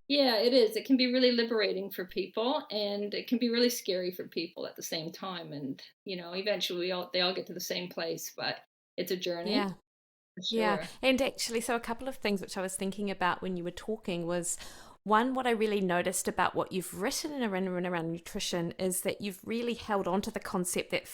S2: yeah, it is. It can be really liberating for people, and it can be really scary for people at the same time. And eventually they all get to the same place, but it's a journey
S1: Yeah.
S2: for
S1: Yeah,
S2: sure.
S1: and actually, so a couple of things which I was thinking about when you were talking was one, what I really noticed about what you've written in around nutrition is that you've really held on to the concept that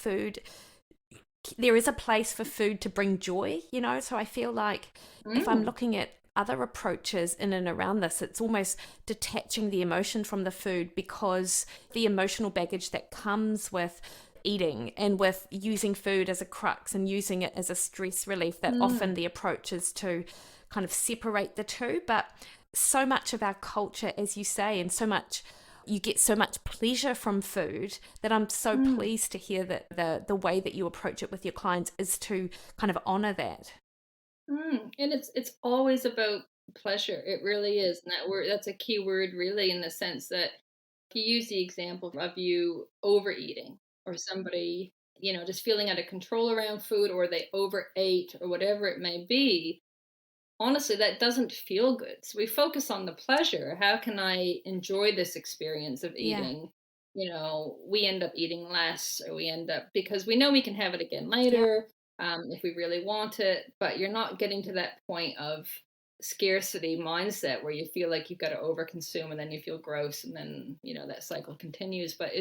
S1: there is a place for food to bring joy, you know? So I feel like if I'm
S2: Mm,
S1: looking at other approaches in and around this, it's almost detaching the emotion from the food, because the emotional baggage that comes with eating and with using food as a crux and using it as a stress relief, that often
S2: mm,
S1: the approach is to kind of separate the two. But so much of our culture, as you say, and so much you get so much pleasure from food, that I'm so
S2: mm,
S1: pleased to hear that the way that you approach it with your clients is to kind of honor that.
S2: And it's always about pleasure. It really is, and that's a key word, really, in the sense that if you use the example of you overeating, or somebody just feeling out of control around food, or they overate, or whatever it may be. Honestly, that doesn't feel good. So we focus on the pleasure. How can I enjoy this experience of
S1: Yeah.
S2: eating? we end up eating less, or we end up, because we know we can have it again
S1: Yeah.
S2: later, if we really want it, but you're not getting to that point of scarcity mindset where you feel like you've got to overconsume and then you feel gross, and then that cycle continues. But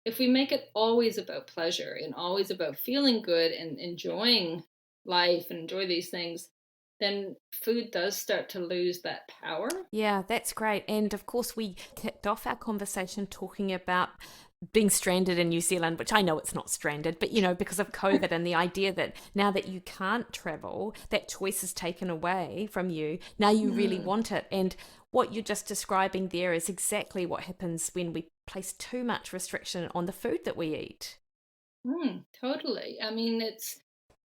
S2: if we make it always about pleasure and always about feeling good and enjoying life and enjoy these things, then food does start to lose that power.
S1: Yeah, that's great. And of course, we kicked off our conversation talking about being stranded in New Zealand, which I know it's not stranded, but because of COVID and the idea that now that you can't travel, that choice is taken away from you. Now you really
S2: Mm.
S1: want it. And what you're just describing there is exactly what happens when we place too much restriction on the food that we eat.
S2: Totally. I mean,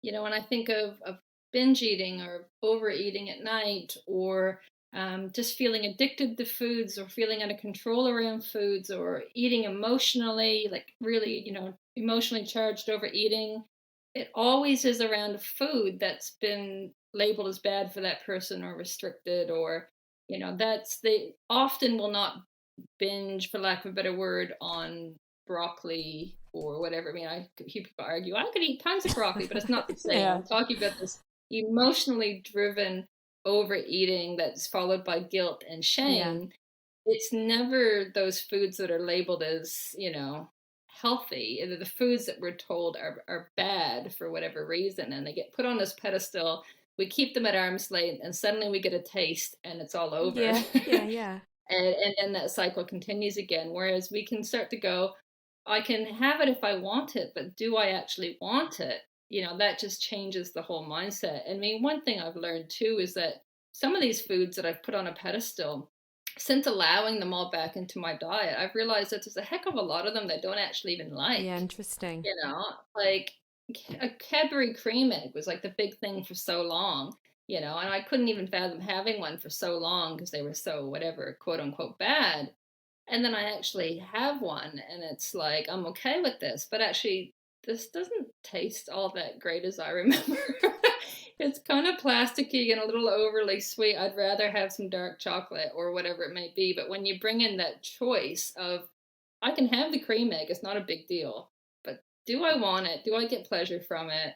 S2: when I think of binge eating or overeating at night, or just feeling addicted to foods, or feeling out of control around foods, or eating emotionally, like really, emotionally charged overeating, it always is around food that's been labeled as bad for that person, or restricted, or, they often will not binge, for lack of a better word, on broccoli or whatever. I mean, I could hear people argue, I could eat tons of broccoli, but it's not the same.
S1: Yeah.
S2: I'm talking about this emotionally driven overeating that's followed by guilt and
S1: Yeah.
S2: shame. It's never those foods that are labeled as, healthy. They're the foods that we're told are bad for whatever reason, and they get put on this pedestal. We keep them at arm's length, and suddenly we get a taste, and it's all over.
S1: Yeah. Yeah. Yeah.
S2: And then that cycle continues again. Whereas we can start to go, I can have it if I want it, but do I actually want it? That just changes the whole mindset. I mean, one thing I've learned too is that some of these foods that I've put on a pedestal, since allowing them all back into my diet, I've realized that there's a heck of a lot of them that I don't actually even
S1: Yeah.
S2: like.
S1: Interesting.
S2: Like a Cadbury cream egg was like the big thing for so long, and I couldn't even fathom having one for so long because they were so whatever, quote unquote, bad. And then I actually have one, and it's like, I'm okay with this, but actually, this doesn't taste all that great as I remember. It's kind of plasticky and a little overly sweet. I'd rather have some dark chocolate or whatever it may be. But when you bring in that choice of, I can have the cream egg, it's not a big deal, but do I want it? Do I get pleasure from it?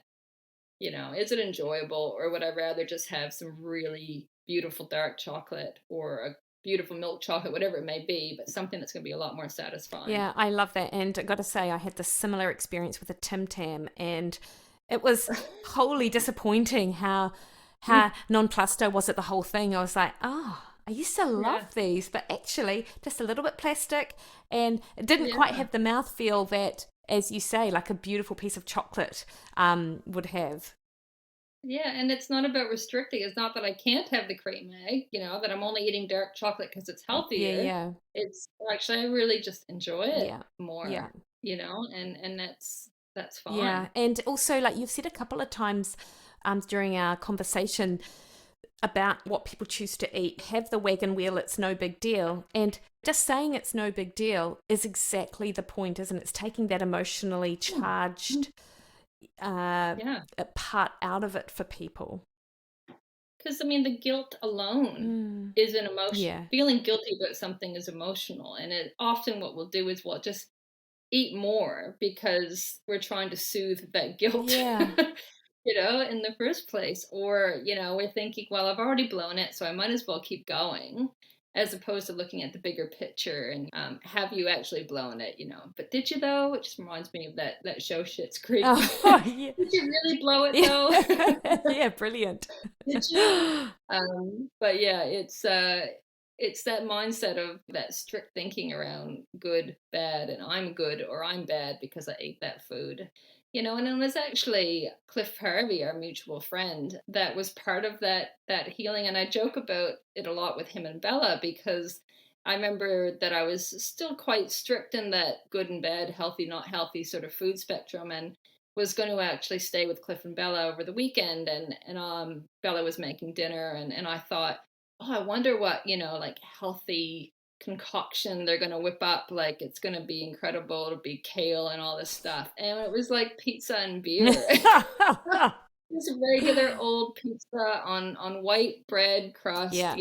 S2: Is it enjoyable, or would I rather just have some really beautiful dark chocolate, or a beautiful milk chocolate, whatever it may be, but something that's going to be a lot more satisfying?
S1: Yeah, I love that. And I got to say, I had this similar experience with a Tim Tam, and it was wholly disappointing how nonplussed I was at the whole thing. I was like, oh, I used to
S2: Yeah,
S1: love these, but actually just a little bit plastic, and it didn't quite
S2: yeah,
S1: have the mouthfeel that, as you say, like a beautiful piece of chocolate would have.
S2: yeah. And it's not about restricting. It's not that I can't have the cream egg, that I'm only eating dark chocolate because it's
S1: Yeah,
S2: healthier.
S1: yeah,
S2: It's actually, I really just enjoy it
S1: yeah, yeah.
S2: more, and that's
S1: Yeah,
S2: fine.
S1: and also like you've said a couple of times during our conversation about what people choose to eat, have the wagon wheel, it's no big deal. And just saying it's no big deal is exactly the point, isn't it? It's taking that emotionally charged uh,
S2: Yeah.
S1: part out of it for people.
S2: Because I mean, the guilt alone
S1: Mm,
S2: is an emotion.
S1: yeah.
S2: Feeling guilty about something is emotional, and it often what we'll do is we'll just eat more because we're trying to soothe that guilt,
S1: Yeah.
S2: in the first place. Or, we're thinking, well, I've already blown it, so I might as well keep going, as opposed to looking at the bigger picture and have you actually blown it, But did you though? It just reminds me of that show Schitt's Creek.
S1: Oh, yeah.
S2: Did you really blow it though?
S1: Yeah, yeah, brilliant.
S2: Did you? But yeah, it's that mindset of that strict thinking around good, bad, and I'm good or I'm bad because I ate that food. And it was actually Cliff Harvey, our mutual friend, that was part of that healing. And I joke about it a lot with him and Bella, because I remember that I was still quite strict in that good and bad, healthy, not healthy sort of food spectrum, and was going to actually stay with Cliff and Bella over the weekend, and Bella was making dinner, and I thought, oh, I wonder what, like healthy concoction they're going to whip up, like it's going to be incredible, it'll be kale and all this stuff, and it was like pizza and beer. Just regular old pizza on white bread crust,
S1: Yeah.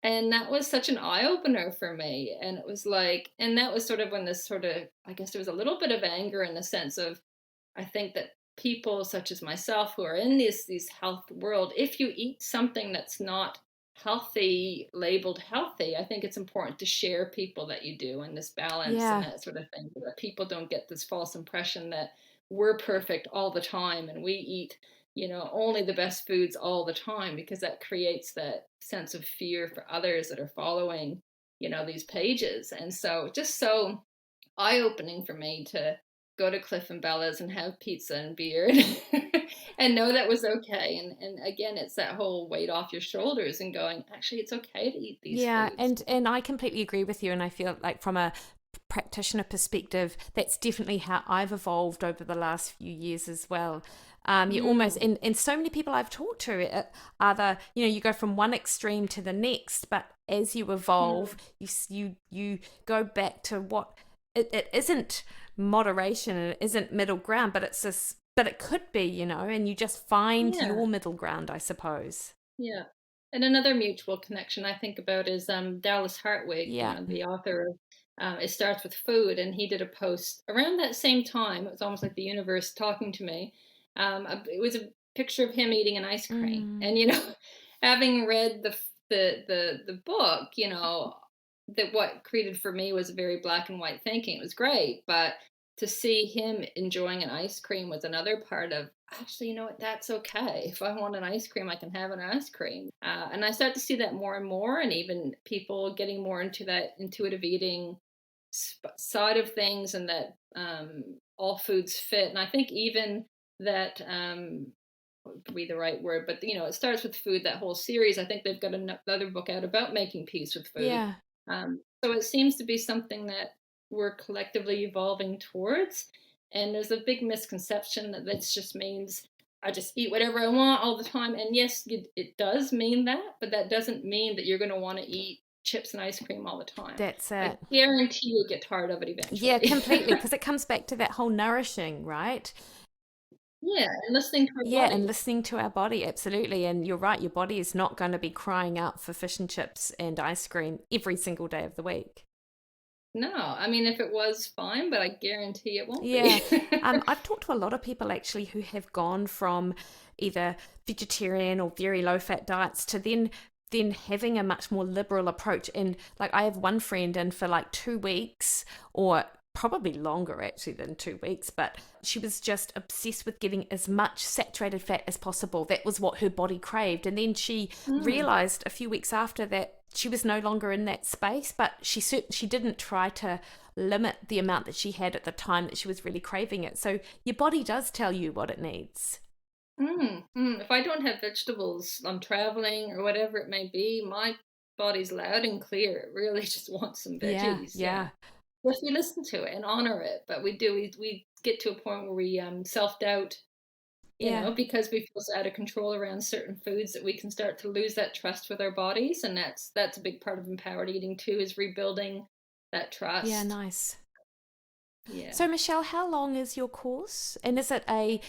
S2: And that was such an eye opener for me. And it was like, and that was sort of when this sort of, I guess there was a little bit of anger in the sense of, I think that people such as myself who are in these health world, if you eat something that's not healthy, labeled healthy, I think it's important to share people that you do and this balance and
S1: Yeah.
S2: that sort of thing, so that people don't get this false impression that we're perfect all the time and we eat, only the best foods all the time, because that creates that sense of fear for others that are following, these pages. And so just so eye-opening for me to go to Cliff and Bella's and have pizza and beer and know that was okay. And again, it's that whole weight off your shoulders and going, actually, it's okay to eat these
S1: Yeah,
S2: foods.
S1: and I completely agree with you, and I feel like from a practitioner perspective, that's definitely how I've evolved over the last few years as well. You almost,
S2: Mm,
S1: and so many people I've talked to either, you go from one extreme to the next, but as you evolve,
S2: mm,
S1: you go back to what it isn't moderation and it isn't middle ground, but it's this, but it could be, and you just find
S2: yeah.
S1: your middle ground, I suppose.
S2: Yeah. And another mutual connection I think about is Dallas Hartwig,
S1: Yeah.
S2: the author of It Starts with Food. And he did a post around that same time. It was almost like the universe talking to me. It was a picture of him eating an ice cream.
S1: Mm.
S2: And, having read the book, that what created for me was a very black and white thinking. It was great. But to see him enjoying an ice cream was another part of, actually, you know what, that's okay. If I want an ice cream, I can have an ice cream. And I start to see that more and more, and even people getting more into that intuitive eating side of things, and that all foods fit. And I think even that, what would be the right word, but it starts with food, that whole series. I think they've got another book out about making peace with food.
S1: Yeah.
S2: So it seems to be something that we're collectively evolving towards. And there's a big misconception that this just means I just eat whatever I want all the time. And yes, it does mean that, but that doesn't mean that you're going to want to eat chips and ice cream all the time.
S1: That's
S2: I
S1: it.
S2: guarantee you'll get tired of it
S1: Yeah,
S2: eventually.
S1: completely. Because it comes back to that whole nourishing, right?
S2: Yeah, and listening to our
S1: Yeah, and
S2: bodies.
S1: listening to our body, absolutely. And you're right, your body is not going to be crying out for fish and chips and ice cream every single day of the week.
S2: No, I mean, if it was, fine, but I guarantee it won't
S1: Yeah.
S2: be.
S1: I've talked to a lot of people actually who have gone from either vegetarian or very low fat diets to then having a much more liberal approach. And like I have one friend, and for like 2 weeks, or probably longer actually than 2 weeks, but she was just obsessed with getting as much saturated fat as possible. That was what her body craved. And then she
S2: Mm.
S1: realized a few weeks after that she was no longer in that space, but she didn't try to limit the amount that she had at the time that she was really craving it. So your body does tell you what it needs.
S2: If I don't have vegetables, I'm traveling or whatever it may be, my body's loud and clear. It really just wants some
S1: Yeah,
S2: veggies. Yeah.
S1: yeah,
S2: If we listen to it and honor it, but we get to a point where we self doubt,
S1: yeah.
S2: because we feel so out of control around certain foods that we can start to lose that trust with our bodies, and that's a big part of empowered eating too, is rebuilding that
S1: Yeah,
S2: trust.
S1: nice.
S2: Yeah.
S1: So, Michelle, how long is your course? And is it a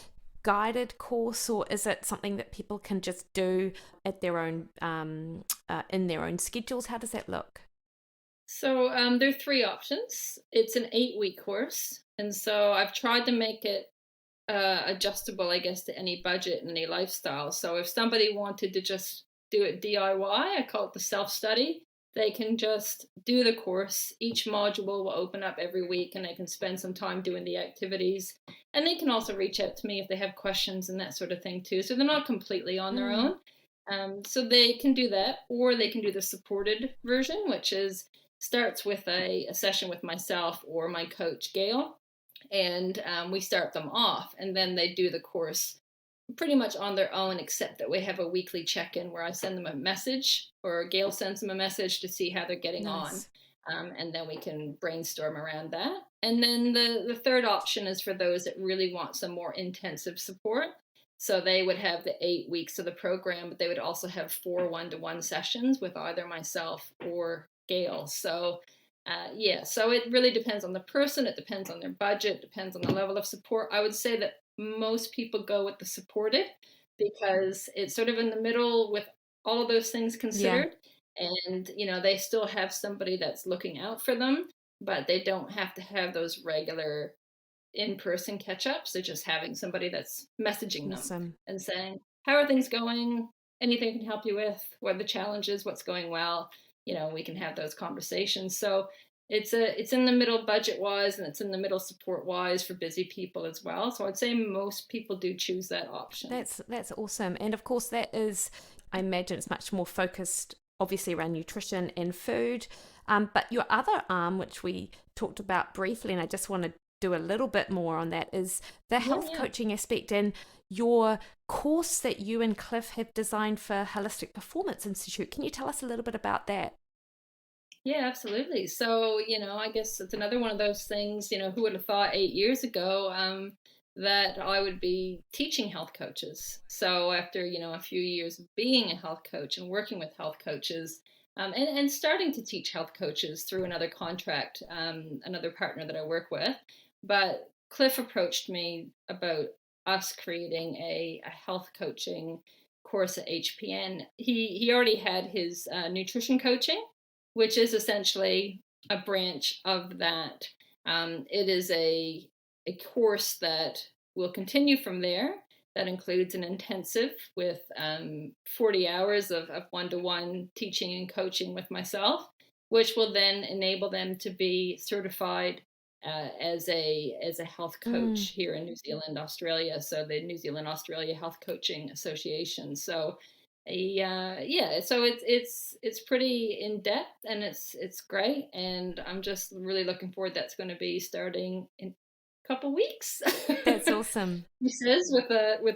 S1: guided course, or is it something that people can just do at their own in their own schedules? How does that look?
S2: So there are three options. It's an 8-week course, and so I've tried to make it adjustable, I guess, to any budget and any lifestyle. So if somebody wanted to just do it DIY, I call it the self study. They can just do the course. Each module will open up every week, and they can spend some time doing the activities. And they can also reach out to me if they have questions and that sort of thing too. So they're not completely on their
S1: Mm,
S2: own. So they can do that, or they can do the supported version, which is starts with a session with myself or my coach Gail, and we start them off, and then they do the course pretty much on their own, except that we have a weekly check-in where I send them a message, or Gail sends them a message to see how they're getting on.
S1: nice.
S2: And then we can brainstorm around that. And then the third option is for those that really want some more intensive support. So they would have the 8 weeks of the program, but they would also have 4 one-to-one sessions with either myself or Gail. So yeah, so it really depends on the person. It depends on their budget, depends on the level of support. I would say that most people go with the supported, because it's sort of in the middle with all of those things
S1: Yeah.
S2: considered. And, they still have somebody that's looking out for them, but they don't have to have those regular in-person catch-ups. They're just having somebody that's messaging them
S1: Awesome.
S2: and saying, "How are things going? Anything I can help you with? What are the challenges? What's going well?" We can have those conversations. So it's in the middle budget-wise, and it's in the middle support-wise for busy people as well. So I'd say most people do choose that option.
S1: That's awesome. And of course, that is, I imagine it's much more focused, obviously, around nutrition and food. But your other arm, which we talked about briefly, and I just want to do a little bit more on that, is the health coaching aspect and your course that you and Cliff have designed for Holistic Performance Institute. Can you tell us a little bit about that?
S2: Yeah, absolutely. So, I guess it's another one of those things, who would have thought 8 years ago that I would be teaching health coaches. So after, a few years of being a health coach and working with health coaches, and starting to teach health coaches through another contract, another partner that I work with. But Cliff approached me about us creating a health coaching course at HPN. He already had his nutrition coaching, which is essentially a branch of that. It is a course that will continue from there. That includes an intensive with 40 hours of one-to-one teaching and coaching with myself, which will then enable them to be certified as a health coach here in New Zealand, Australia. So the New Zealand Australia Health Coaching Association. So yeah, so it's pretty in depth, and it's great, and I'm just really looking forward. That's going to be starting in a couple weeks.
S1: That's awesome.
S2: He says with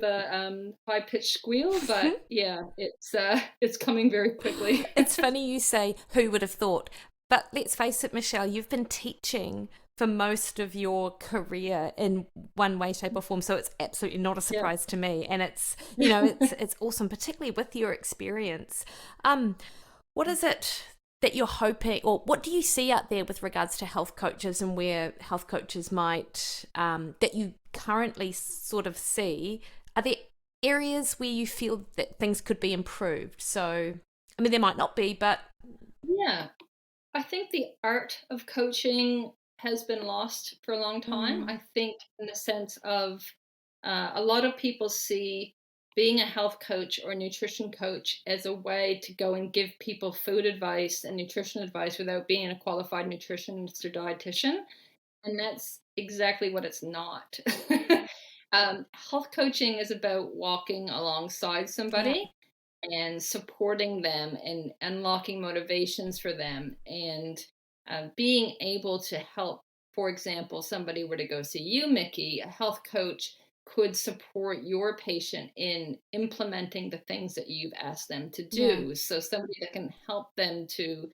S2: a high pitched squeal, but yeah, it's coming very quickly.
S1: It's funny you say, who would have thought? But let's face it, Michelle, you've been teaching for most of your career in one way, shape, or form. So it's absolutely not a surprise to me. And it's, it's awesome, particularly with your experience. What is it that you're hoping, or what do you see out there with regards to health coaches and where health coaches might, that you currently sort of see? Are there areas where you feel that things could be improved? So, I mean, there might not be, but
S2: Yeah, I think the art of coaching has been lost for a long time. I think in the sense of a lot of people see being a health coach or nutrition coach as a way to go and give people food advice and nutrition advice without being a qualified nutritionist or dietitian. And that's exactly what it's not. Health coaching is about walking alongside
S1: yeah,
S2: somebody and supporting them and unlocking motivations for them, and being able to help. For example, somebody were to go see you, Mikki, a health coach could support your patient in implementing the things that you've asked them to
S1: yeah,
S2: do. So somebody that can help them to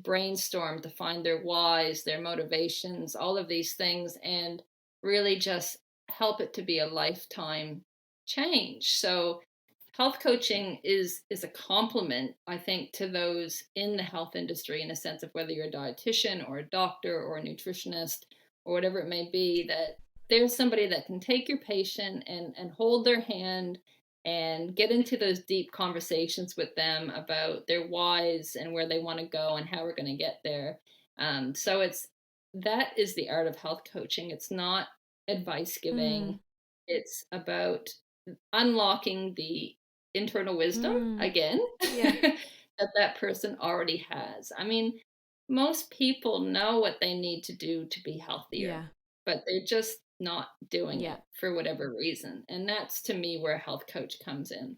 S2: brainstorm, to find their whys, their motivations, all of these things, and really just help it to be a lifetime change. So health coaching is a complement, I think, to those in the health industry, in a sense of whether you're a dietitian or a doctor or a nutritionist or whatever it may be, that there's somebody that can take your patient and hold their hand and get into those deep conversations with them about their whys and where they want to go and how we're going to get there. So that is the art of health coaching. It's not advice giving. It's about unlocking the internal wisdom again
S1: yeah,
S2: that person already has. I mean, most people know what they need to do to be
S1: yeah,
S2: healthier, but they're just not doing
S1: yeah,
S2: it for whatever reason. And that's to me where a health coach comes in,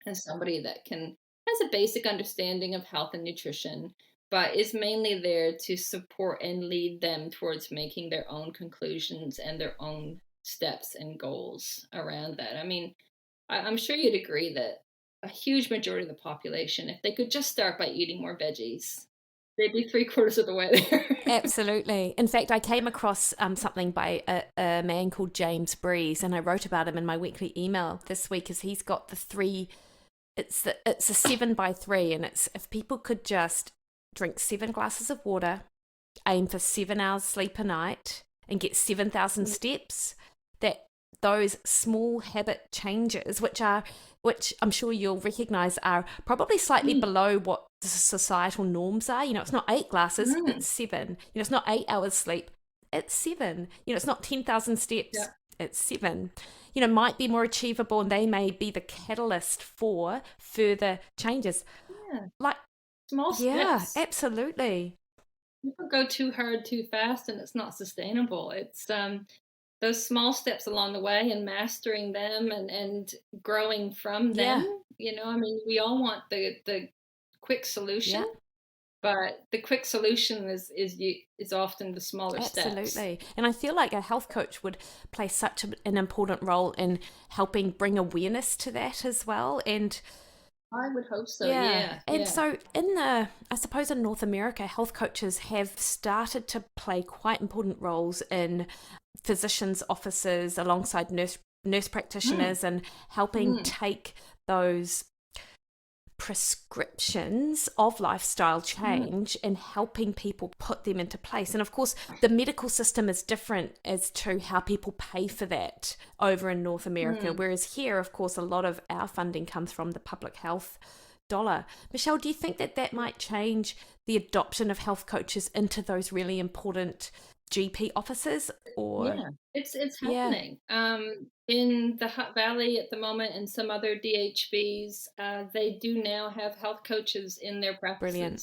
S2: as somebody that can has a basic understanding of health and nutrition, but is mainly there to support and lead them towards making their own conclusions and their own steps and goals around that. I mean, I'm sure you'd agree that a huge majority of the population, if they could just start by eating more veggies, they'd be three-quarters of the way there.
S1: absolutely. In fact, I came across something by a man called James Breeze, and I wrote about him in my weekly email this week, as he's got the three. It's a 7 by 3, and it's if people could just drink 7 glasses of water, aim for 7 hours sleep a night, and get 7,000 steps, that those small habit changes, which I'm sure you'll recognize are probably slightly below what the societal norms are. You know, it's not 8 glasses, it's 7. You know, it's not 8 hours sleep, it's 7. You know, it's not 10,000 steps, it's 7. You know, might be more achievable, and they may be the catalyst for further changes.
S2: Yeah.
S1: Like,
S2: Small
S1: yeah,
S2: steps.
S1: absolutely.
S2: People go too hard too fast, and it's not sustainable. It's those small steps along the way, and mastering them, and growing from
S1: Yeah,
S2: them. I mean, we all want the quick
S1: yeah.
S2: solution, but the quick solution is often the smaller steps.
S1: Absolutely. And I feel like a health coach would play such an important role in helping bring awareness to that as well. And
S2: I would hope so.
S1: yeah.
S2: Yeah,
S1: And
S2: yeah.
S1: so I suppose in North America, health coaches have started to play quite important roles in physicians' offices alongside nurse
S2: Mm,
S1: practitioners, and helping
S2: mm,
S1: take those prescriptions of lifestyle
S2: mm,
S1: change and helping people put them into place. And of course, the medical system is different as to how people pay for that over in North America,
S2: mm.
S1: whereas here, of course, a lot of our funding comes from the public health dollar. Michelle, do you think that that might change the adoption of health coaches into those really important GP offices? Or
S2: Yeah, it's
S1: yeah,
S2: happening. In the Hutt Valley at the moment, and some other DHBs, they do now have health coaches in their
S1: brilliant.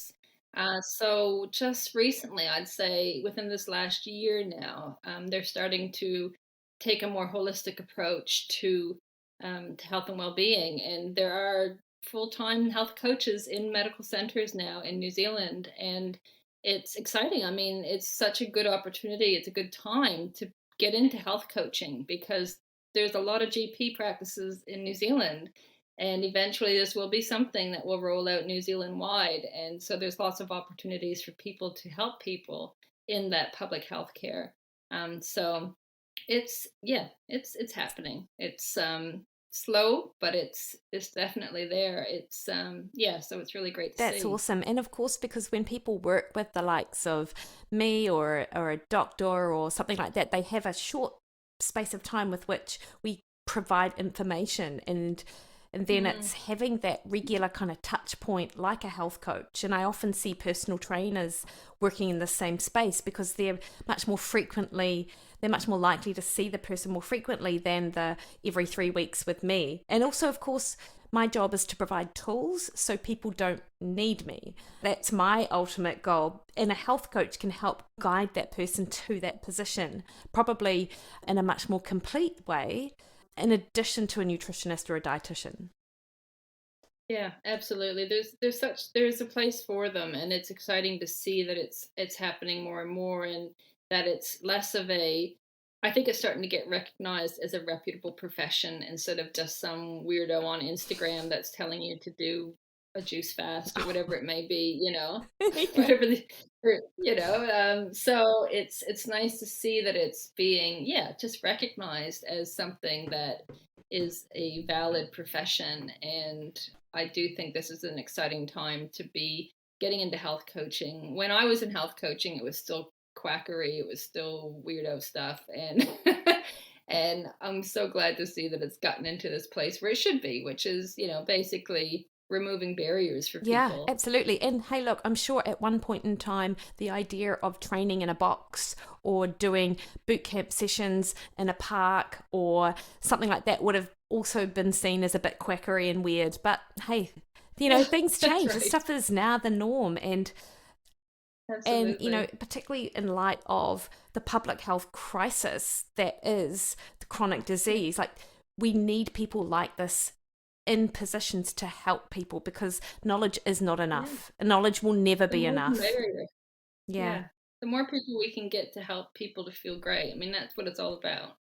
S2: practices. So just recently, I'd say within this last year now, they're starting to take a more holistic approach to health and well-being, and there are full-time health coaches in medical centers now in New Zealand, and it's exciting. I mean, it's such a good opportunity. It's a good time to get into health coaching because there's a lot of GP practices in New Zealand. And eventually, this will be something that will roll out New Zealand wide. And so there's lots of opportunities for people to help people in that public health care. So it's happening. It's slow, but it's definitely there. So it's really great to
S1: That's
S2: see.
S1: awesome. And of course, because when people work with the likes of me or a doctor or something like that, they have a short space of time with which we provide information, and then
S2: Mm,
S1: it's having that regular kind of touch point like a health coach. And I often see personal trainers working in the same space because they're much more likely to see the person more frequently than the every 3 weeks with me. And also, of course, my job is to provide tools so people don't need me. That's my ultimate goal. And a health coach can help guide that person to that position, probably in a much more complete way, in addition to a nutritionist or a dietitian.
S2: yeah, absolutely. There's a place for them, and it's exciting to see that it's happening more and more, and that it's less of a. I think it's starting to get recognized as a reputable profession instead of just some weirdo on Instagram that's telling you to do a juice fast or whatever it may be.
S1: Yeah.
S2: Whatever the so it's nice to see that it's being, just recognized as something that is a valid profession. And I do think this is an exciting time to be getting into health coaching. When I was in health coaching, it was still quackery, it was still weirdo stuff, and and I'm so glad to see that it's gotten into this place where it should be, which is, basically removing barriers for
S1: Yeah,
S2: people.
S1: absolutely. And hey, look, I'm sure at one point in time, the idea of training in a box or doing boot camp sessions in a park or something like that would have also been seen as a bit quackery and weird. But hey,
S2: Yeah,
S1: things
S2: that's
S1: change. This
S2: right.
S1: stuff is now the norm. And
S2: Absolutely.
S1: particularly in light of the public health crisis that is the chronic
S2: Yeah.
S1: disease, like we need people like this in positions to help people because knowledge is not
S2: Yeah.
S1: enough. Knowledge will never
S2: The
S1: be
S2: more the
S1: enough.
S2: merrier.
S1: Yeah.
S2: Yeah. The more people we can get to help people to feel great. I mean, that's what it's all about.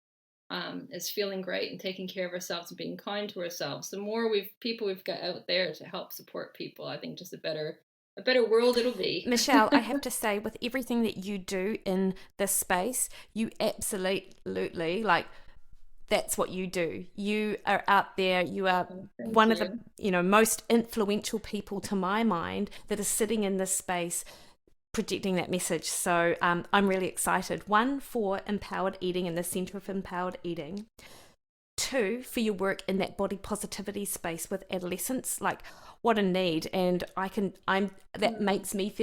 S2: Is feeling great and taking care of ourselves and being kind to ourselves. The more we've got out there to help support people, I think just a better world it'll be.
S1: Michelle, I have to say, with everything that you do in this space, you absolutely like that's what you do. You are out there. You are
S2: Oh, thank
S1: one of the
S2: you.
S1: most influential people to my mind that is sitting in this space projecting that message. So I'm really excited. One, for empowered eating and the Centre of Empowered Eating. Two, for your work in that body positivity space with adolescents, like what a need. And that makes me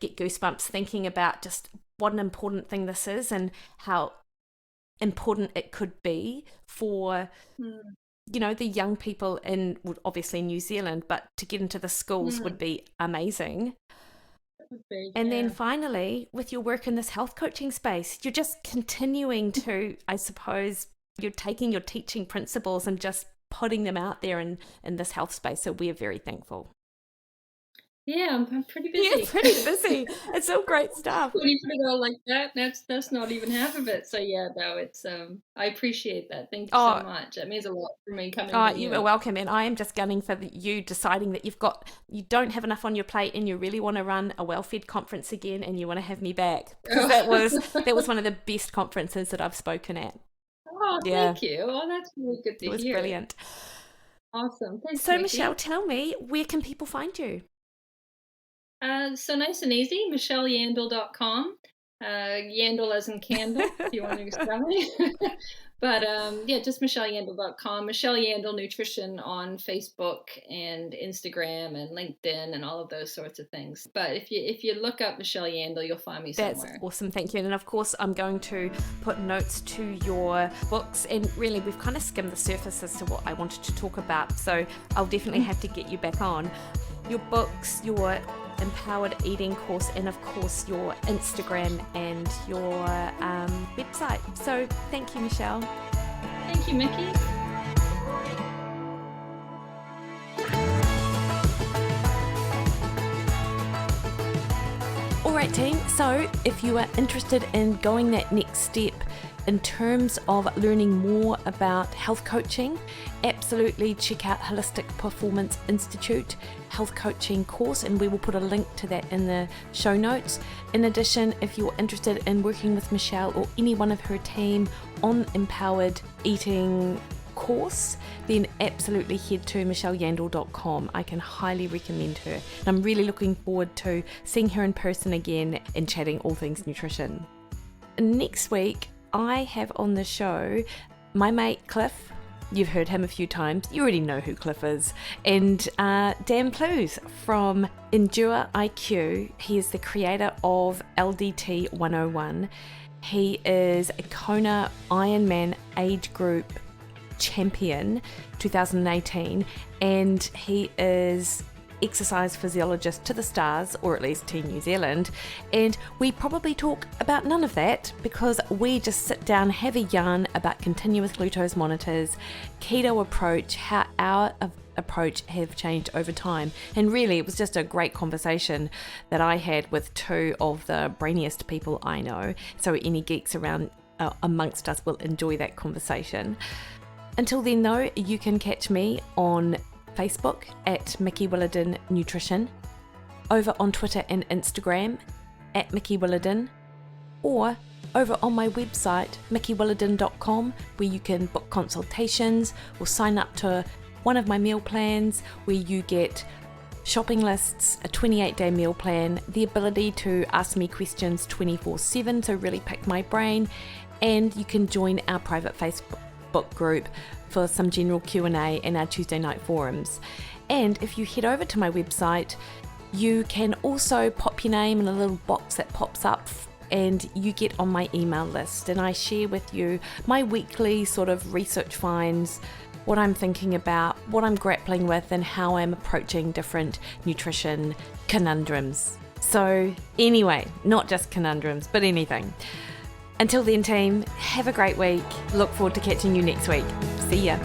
S1: get goosebumps thinking about just what an important thing this is and how important it could be for the young people obviously New Zealand, but to get into the schools would be amazing. And then finally, with your work in this health coaching space, you're just continuing to, I suppose, you're taking your teaching principles and just putting them out there in this health space. So we're very thankful.
S2: Yeah, I'm pretty busy.
S1: Yeah, pretty busy. It's all great stuff.
S2: When you put it all like that, that's not even half of it. So yeah, no, it's I appreciate that. Thank you so much. That means a lot for me coming from you.
S1: You are welcome. And I am just gunning for you deciding that you don't have enough on your plate and you really want to run a well-fed conference again and you want to have me back. Because that was one of the best conferences that I've spoken at.
S2: Oh, thank you. Oh, that's really good to hear.
S1: It was brilliant.
S2: Awesome. Thanks,
S1: So
S2: Mikki.
S1: Michelle, tell me, where can people find you?
S2: So nice and easy, MichelleYandle.com. Yandle as in candle, if you want to spell it. But just MichelleYandle.com. Michelle Yandle Nutrition on Facebook and Instagram and LinkedIn and all of those sorts of things. But if you look up Michelle Yandle, you'll find me somewhere.
S1: That's awesome, thank you. And of course, I'm going to put notes to your books. And really, we've kind of skimmed the surface as to what I wanted to talk about. So I'll definitely have to get you back on. Your books, your Empowered Eating course, and of course your Instagram and your website. So thank you, Michelle.
S2: Thank you, Mikki.
S1: All right, team. So if you are interested in going that next step in terms of learning more about health coaching, absolutely check out Holistic Performance Institute health coaching course, and we will put a link to that in the show notes. In addition, if you're interested in working with Michelle or any one of her team on Empowered Eating course, then absolutely head to michelleyandle.com. I can highly recommend her. And I'm really looking forward to seeing her in person again and chatting all things nutrition. Next week, I have on the show my mate Cliff. You've heard him a few times. You already know who Cliff is. And Dan Plews from Endure IQ. He is the creator of LDT 101. He is a Kona Ironman age group champion 2018, and he is exercise physiologist to the stars, or at least Team New Zealand. And we probably talk about none of that because we just sit down, have a yarn about continuous glucose monitors, keto approach, how our approach have changed over time. And really, it was just a great conversation that I had with two of the brainiest people I know. So any geeks around amongst us will enjoy that conversation. Until then though, you can catch me on Facebook at Mikki Williden Nutrition, over on Twitter and Instagram at Mikki Williden, or over on my website MikkiWilliden.com, where you can book consultations or sign up to one of my meal plans where you get shopping lists, a 28-day meal plan, the ability to ask me questions 24/7, so really pick my brain, and you can join our private Facebook group for some general Q&A and our Tuesday night forums. And if you head over to my website, you can also pop your name in a little box that pops up and you get on my email list, and I share with you my weekly sort of research finds, what I'm thinking about, what I'm grappling with, and how I'm approaching different nutrition conundrums. So anyway, not just conundrums, but anything. Until then, team, have a great week. Look forward to catching you next week. See ya.